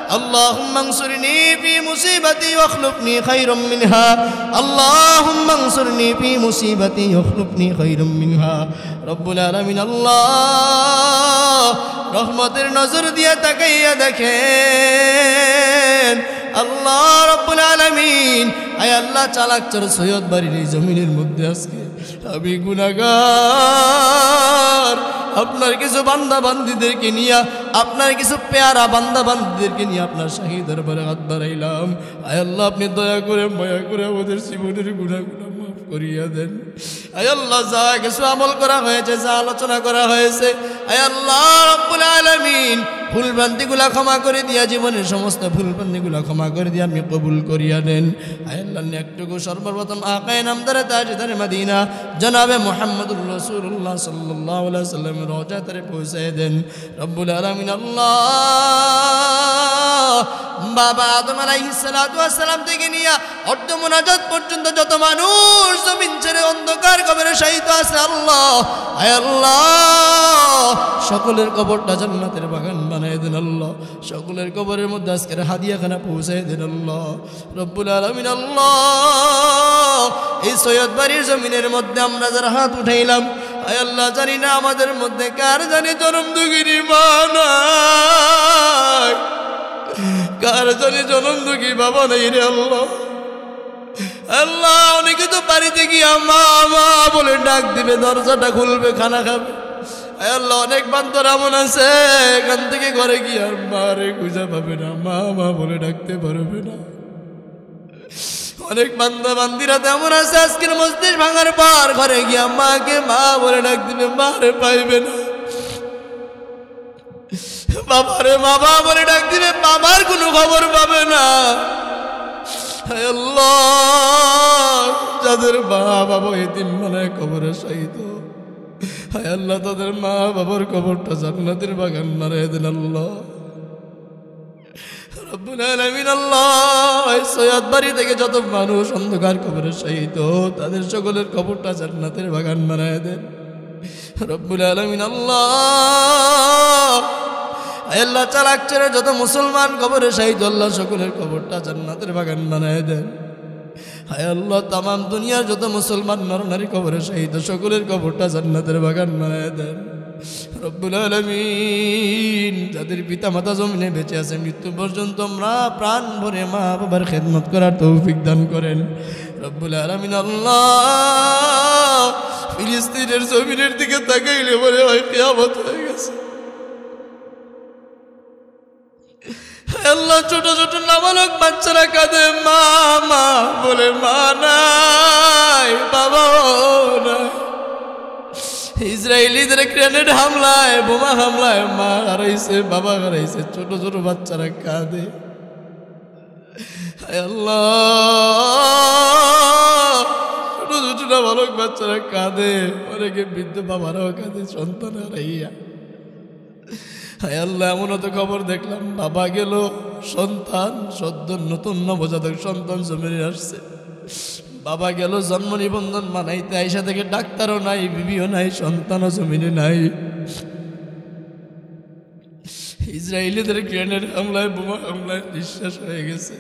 اللهم انصرني في مصيبتي واخلفني خيرا منها اللهم انصرني في مصيبتي واخلفني خيرا منها رب العالمين আল্লাহ রহমতের নজর দিয়ে তাকাইয়া দেখেন আল্লাহ রব্বুল আলামিন আয় আল্লাহ চালাকচর সৈয়দ বাড়ির এই জমিনের মধ্যে আজকে আমি গুনাহগার আপনার কিছু বান্দা বান্দীদেরকে নিয়ে আপনার কিছু পেয়ারা বান্দা বান্দীদেরকে নিয়ে আপনার শাহী দরবারে হাত বাড়াইলাম আয় আল্লাহ আপনি দয়া করে মায়া করে আমাদের জীবনের গুনাহগুলো মাফ করিয়া দেন আয় আল্লাহ যা কিছু আমল করা হয়েছে যা আলোচনা করা হয়েছে আয় আল্লাহ রব্বুল আলামিন ভুলভ্রান্তিগুলা ক্ষমা করে দিয়া জীবনের সমস্ত ভুলভ্রান্তিগুলা ক্ষমা করে দিয়ে আপনি কবুল করিয়া নেন আয় আল্লাহ একটুকু সর্বপ্রথম আকায়ে নামদারে তাজদারে মদিনা জনাবে মুহাম্মদুর রাসূলুল্লাহ সাল্লাল্লাহু আলাইহি সাল্লামের রওজাতে পৌঁছায় দেন রব্বুল আলামিন আল্লাহ বাবা আদম আলাইহিস সালাতু ওয়াস সালাম থেকে নিয়ে অর্ধ মুনাজাত পর্যন্ত যত মানুষ জমিন ছেড়ে অন্ধকার কবরে শায়িত আছে আল্লাহ আয় আল্লাহ সকলের কবরটা জান্নাতের বাগান বানায় দেন আল্লাহ সকলের কবরের মধ্যে আজকের হাদিয়াখানা পৌঁছায় দেন আল্লাহ রব্বুল আলামিন আল্লাহ এই সৈয়দ বাড়ির জমিনের মধ্যে আমরা যারা হাত উঠাইলাম আয় আল্লাহ জানি না আমাদের মধ্যে কার জানি জনম দুঃখিনী মা নাই কার জানি জনম দুঃখী বাবা নাই রে আল্লাহ আল্লাহ অনেকে তো বাড়িতে গিয়ে মা মা বলে ডাক দিবে দরজাটা খুলবে খানা খাবে আল্লাহ অনেক বান্দর এমন আছে এখান থেকে ঘরে গিয়ে আর মারে খুঁজে পাবে না মা মা বলে ডাকতে পারবে না অনেক বান্দা বান্দিরা তেমন আছে আজকের মসজিদ ভাঙার পর ঘরে গিয়া মাকে মা বলে ডাক দিবে মারে পাইবে না বাবারে বাবা বলে ডাক দিবে বাবার কোনো খবর পাবে না আল্লাহ যাদের মা বাবা এতিম মানে কবরে শায়িত হায় আল্লাহ তাদের মা বাবার কবরটা জান্নাতের বাগান বানায় দেন আল্লাহ রব্বুল আলামিন আল্লাহ সৈয়দ বাড়ি থেকে যত মানুষ অন্ধকার কবরে শায়িত তাদের সকলের কবরটা জান্নাতের বাগান বানায় দেন রব্বুল আলামিন আল্লাহ আল্লাহ চালাক ছেড়ে যত মুসলমান কবরে শায়িত আল্লাহ সকলের কবরটা জান্নাতের বাগান বানায় দেন হায় আল্লাহ তামাম দুনিয়ার যত মুসলমান নরনারী কবরে শায়িত সকলের কবরটা জান্নাতের বাগান বানায় দেন রব্বুল আলামিন যাদের পিতা মাতা জমিনে বেঁচে আছে মৃত্যু পর্যন্ত আমরা প্রাণ ভরে মা বাবার খেদমত করার তৌফিক দান করেন রব্বুল আলামিন আল্লাহ ফিলিস্তিনের জমিনের দিকে তাকাইলে বলে হয় কিয়ামত হয়ে গেছে আল্লাহ ছোট ছোট নাবালক বাচ্চারা কাঁদে মা মা বলে মা নাই বাবা নাই ইসরায়েলিদের গ্রেনেড হামলায় বোমা হামলায় মা হারাইছে বাবা হারাইছে ছোট ছোট বাচ্চারা কাঁদে আল্লাহ ছোট ছোট নাবালক বাচ্চারা কাঁদে অনেকে বৃদ্ধ বাবারাও কাঁদে সন্তান হারাইয়া হায় আল্লাহ এমনও তো খবর দেখলাম বাবা গেল সন্তান সদ্য নতুন নবজাতক সন্তান জমিনে আসছে বাবা গেল জন্ম নিবন্ধন মানাইতে আইসা থেকে ডাক্তারও নাই বিবিও নাই সন্তানও জমিনে নাই ইসরায়েলিদের গ্রেনেড হামলায় বোমা হামলায় নিঃশ্বাস হয়ে গেছে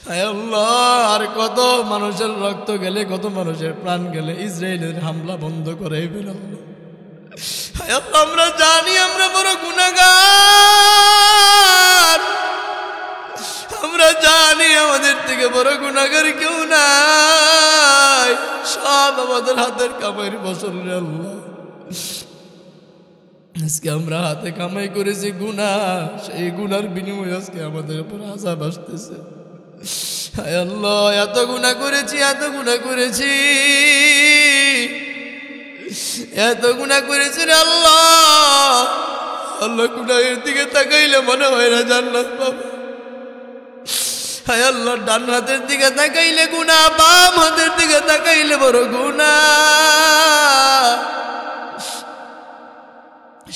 হায় আল্লাহ আর কত মানুষের রক্ত গেলে কত মানুষের প্রাণ গেলে ইসরায়েলের হামলা বন্ধ করাইবেন আল্লাহ আমরা জানি আমরা বড় গুনাহগার আমরা জানি আমাদের থেকে বড় গুনাহগার কেউ নাই সব আমাদের হাতের কামাইয়ের ফসল রে আল্লাহ আজকে আমরা হাতে কামাই করেছি গুনাহ সেই গুনার বিনিময়ে আজকে আমাদের উপর আযাব আসতেছে হায় আল্লাহ এত গুনাহ করেছি এত গুনাহ করেছেন আল্লাহ আল্লাহ গুনাহের দিকে তাকাইলে মনে হয় না জান্নাত পাবো হায় আল্লাহ ডান হাতের দিকে তাকাইলে গুনাহ বাম হাতের দিকে তাকাইলে বড় গুনাহ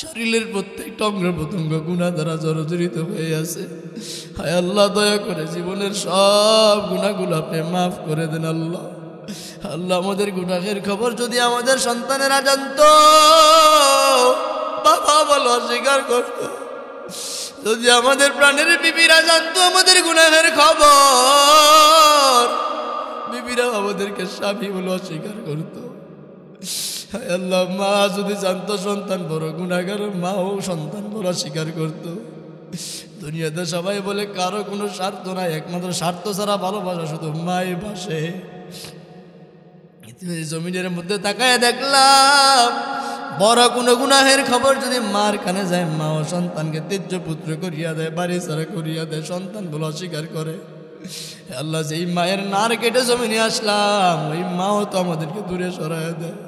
শরীরের প্রত্যেকটা অঙ্গ প্রত্যঙ্গ গুনাহ দ্বারা জর্জরিত হয়ে আছে হায় আল্লাহ দয়া করে জীবনের সব গুনাহগুলো আপনি মাফ করে দেন আল্লাহ আল্লাহ আমাদের গুনাহের খবর যদি আমাদের সন্তানেরা জানতো বাবা বলো অস্বীকার করতো যদি আমাদের প্রাণের বিবিরা জানতো আমাদের গুনাহের খবর, বিবিরা আমাদেরকে স্বামী বলে অস্বীকার করতো। হায় আল্লাহ, মা যদি জানতো সন্তান বড় গুনাহগার, মাও সন্তান বড় অস্বীকার করতো। দুনিয়াতে সবাই বলে কারো কোনো স্বার্থ নাই, একমাত্র স্বার্থ ছাড়া ভালোবাসা শুধু মাই ভাসে। জমিনের মধ্যে তাকায় দেখলাম বড় কোনো গুনাহের খবর যদি মার কানে যায়, মাও সন্তানকে ত্যায্য পুত্র করিয়া দেয়, বাড়ি ছাড়া করিয়া দেয়, সন্তান বলে অস্বীকার করে। আল্লাহ, যেই মায়ের নার কেটে জমিনে আসলাম, ওই মাও তো আমাদেরকে দূরে সরায় দেয়।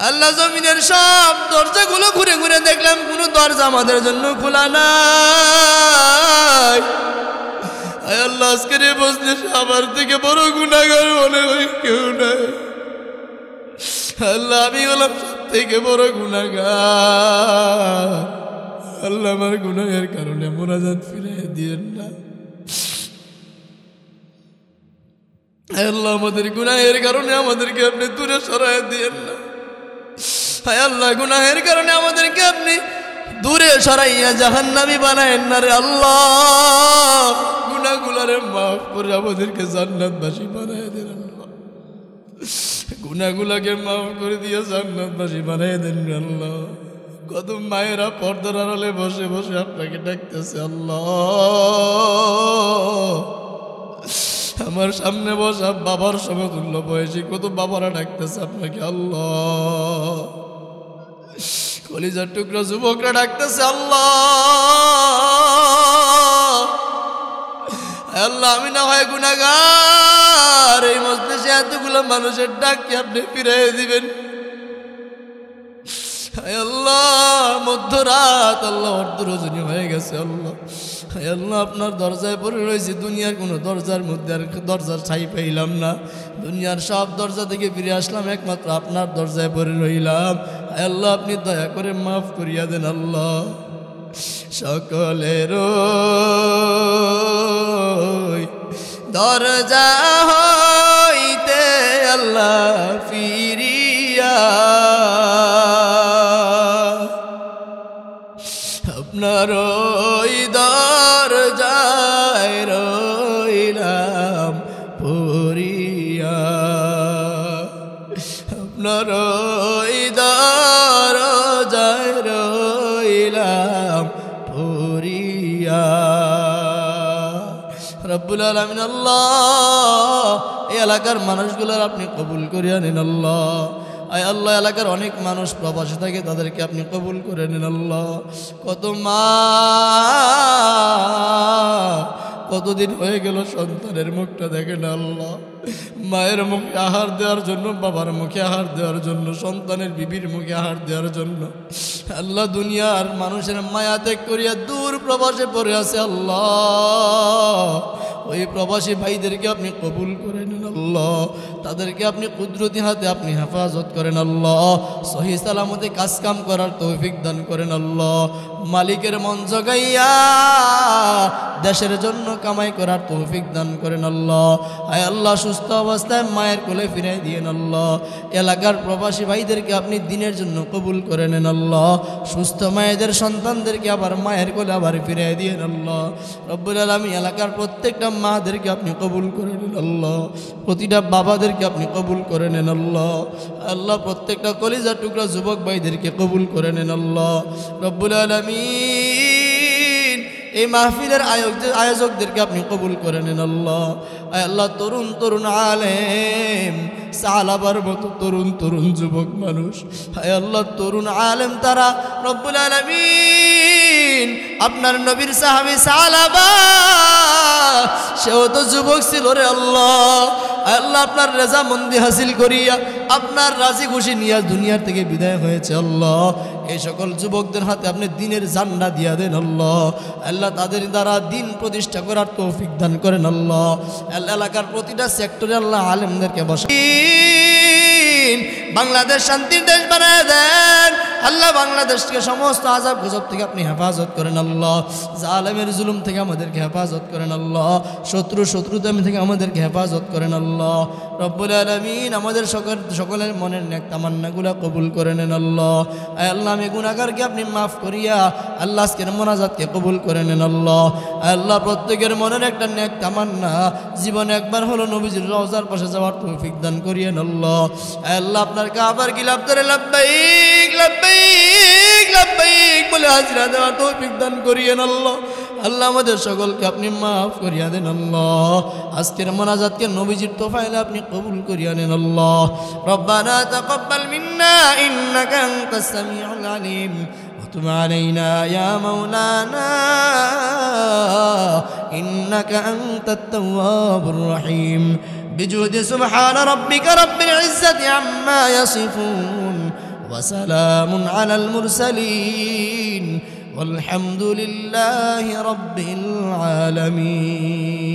আল্লাহ, জমিনের সব দরজাগুলো ঘুরে ঘুরে দেখলাম, কোনো দরজা আমাদের জন্য খোলা নাই। আল্লাহ, আজকের এই বসতে আমার থেকে বড় গুনাহগার মনে হয় কেউ নাই। আল্লাহ, আমি হলাম সব থেকে বড় গুনাহগার। আল্লাহ, আমার গুনাহের কারণে মোনাজাত ফিরিয়ে দিয়েন না। আল্লাহ, আমাদের গুনাহের কারণে আমাদেরকে আপনি দূরে সরায় দিয়েন না। হায় আল্লাহ, গুনাহের কারণে আমাদেরকে আপনি দূরে সরাইয়া জাহান্নামী বানায়েন না রে আল্লাহ। গুনাহগুলারে মাফ করে আমাদেরকে জান্নাতবাসী বানায় দেন আল্লাহ। গুনাহগুলাকে মাফ করে দিয়ে জান্নাতবাসী বানায় দেন আল্লাহ। কত মায়েরা পর্দার আড়ালে বসে বসে আপনাকে ডাকতেছে আল্লাহ। আমার সামনে বসা বাবার সমতুল্য বয়সী কত বাবারা ডাকতেছে আপনাকে আল্লাহ। কলিজার টুকরা যুবকরা ডাকতেছে আল্লাহ। আল্লাহ, আমি না হয় গুনাহগার, এই মজলিসে এতগুলো মানুষের ডাককে আপনি ফিরিয়ে দিবেন। আল্লাহ, মধ্যরাত আল্লাহ, অর্ধরজনী হয়ে গেছে আল্লাহ। আল্লাহ, আপনার দরজায় পড়ে রয়েছে, দুনিয়ার কোনো দরজার মধ্যে আর দরজার ছাই পাইলাম না। দুনিয়ার সব দরজা থেকে ফিরে আসলাম, একমাত্র আপনার দরজায় পড়ে রইলাম। আল্লাহ, আপনি দয়া করে মাফ করিয়া দেন আল্লাহ। সকলের দরজা হইতে আল্লাহ ফিরিয়া আপনার ওই দরজায় রইলাম পড়িয়া, আপনার ওই দরজায় রইলাম পড়িয়া। রব্বুল আলামিন আল্লাহ, এই এলাকার মানুষগুলোর আপনি কবুল করিয়া নিন আল্লাহ। আয় আল্লাহ, এলাকার অনেক মানুষ প্রবাসী থাকে, তাদেরকে আপনি কবুল করে নিন আল্লাহ। কত মা কতদিন হয়ে গেল সন্তানের মুখটা দেখেন আল্লাহ। মায়ের মুখে আহার দেওয়ার জন্য, বাবার মুখে আহার দেওয়ার জন্য, সন্তানের বিবির মুখে আহার দেওয়ার জন্য আল্লাহ দুনিয়ার মানুষের মায়া ত্যাগ করিয়া দূর প্রবাসে পড়ে আছে আল্লাহ। ওই প্রবাসী ভাইদেরকে আপনি কবুল করে নেন আল্লাহ। তাদেরকে আপনি কুদরতি হাতে আপনি হেফাজত করেন আল্লাহ। সহি সালামতে কাজ কাম করার তৌফিক দান করেন আল্লাহ। মালিকের মন জগাইয়া দেশের জন্য কামাই করার তৌফিক দান করেন আল্লাহ। আয় আল্লাহ, সুস্থ অবস্থায় মায়ের কোলে ফিরাই দিয়েন আল্লাহ। এলাকার প্রবাসী ভাইদেরকে আপনি দিনের জন্য কবুল করে নেন আল্লাহ। সুস্থ মায়েদের সন্তানদেরকে আবার মায়ের কোলে আবার ফিরাই দিয়েন আল্লাহ। রব্বুল আলামিন, এলাকার প্রত্যেকটা মাদেরকে আপনি কবুল করে নেন আল্লাহ। প্রতিটা বাবাদেরকে আপনি কবুল করে নেন আল্লাহ। আল্লাহ, প্রত্যেকটা কলিজার টুকরা যুবক ভাইদেরকে কবুল করে নেন আল্লাহ। রব্বুল আলামিন, এই মাহফিলের আয়োজকদেরকে আপনি কবুল করে নেন আল্লাহ। আয় আল্লাহ, তরুণ তরুণ আলেম, সালাবার মতো তরুণ তরুণ যুবক মানুষ, আয় আল্লাহ তরুণ আলেম তারা, রব্বুল আলামিন, আপনার নবীর সাহাবী সালাবা, সেও তো যুবক ছিল রে আল্লাহ। আল্লাহ, আপনার রেজামন্দি হাসিল করিয়া আপনার রাজি খুশি নিয়ে দুনিয়ার থেকে বিদায় হয়েছে আল্লাহ। এই সকল যুবকদের হাতে আপনি দিনের ঝান্ডা দিয়া দেন আল্লাহ। আল্লাহ, তাদের দ্বারা দিন প্রতিষ্ঠা করার তৌফিক দান করেন আল্লাহ। এলাকার প্রতিটা সেক্টরে আল্লাহ আলেমদেরকে বসান, বাংলাদেশ শান্তির দেশ বানায় দেন। আল্লাহ বাংলাদেশকে সমস্ত আযাব গজব থেকে আপনি হেফাজত করেন আল্লাহ, জালেমের জুলুম থেকে আমাদেরকে হেফাজত করেন আল্লাহ, শত্রুতাম থেকে আমাদেরকে হেফাজত করেন আল্লাহ রব্বুল আলামিন। আমাদের সকলের মনের নেক তামান্নাগুলা কবুল করে নেন আল্লাহ। আয় আল্লাহ আমি গুনাহগারকে আপনি মাফ করিয়া আল্লাহ আজকের মোনাজাতকে কবুল করে নেন আল্লাহ। আয় আল্লাহ প্রত্যেকের মনের একটা নেক তামান্না জীবনে একবার হলো নবীজির রওজার পাশে যাওয়ার তৌফিক দান করিয়েন আল্লাহ। আয় আল্লাহ আপনার কাবার গিলাফ ধরে লাব্বাইক লাব্বাইক লাব্বাইক বলে হাজিরা দেওয়ার তৌফিক দান করিয়েন আল্লাহ। আল্লাহ আমাদের সকলকে আপনি মাফ করিয়া দেন আল্লাহ। আজকের মোনাজাতকে নবীজির তোফাইলে আপনি কবুল করিয়া নেন আল্লাহ। রব্বানা তাকাব্বাল মিন্না ইন্নাকা আনতাস সামিউল আলিম ওয়া তুব আলাইনা ইয়া মাওলানা ইন্নাকা আনতাত তাওয়াবুর রহিম। বিজুদি সুবহানা রাব্বিকা রাব্বিল ইজ্জাতি আম্মা ইয়াসিফুন ওয়া সালামুন আলাল মুরসালিন والحمد لله رب العالمين।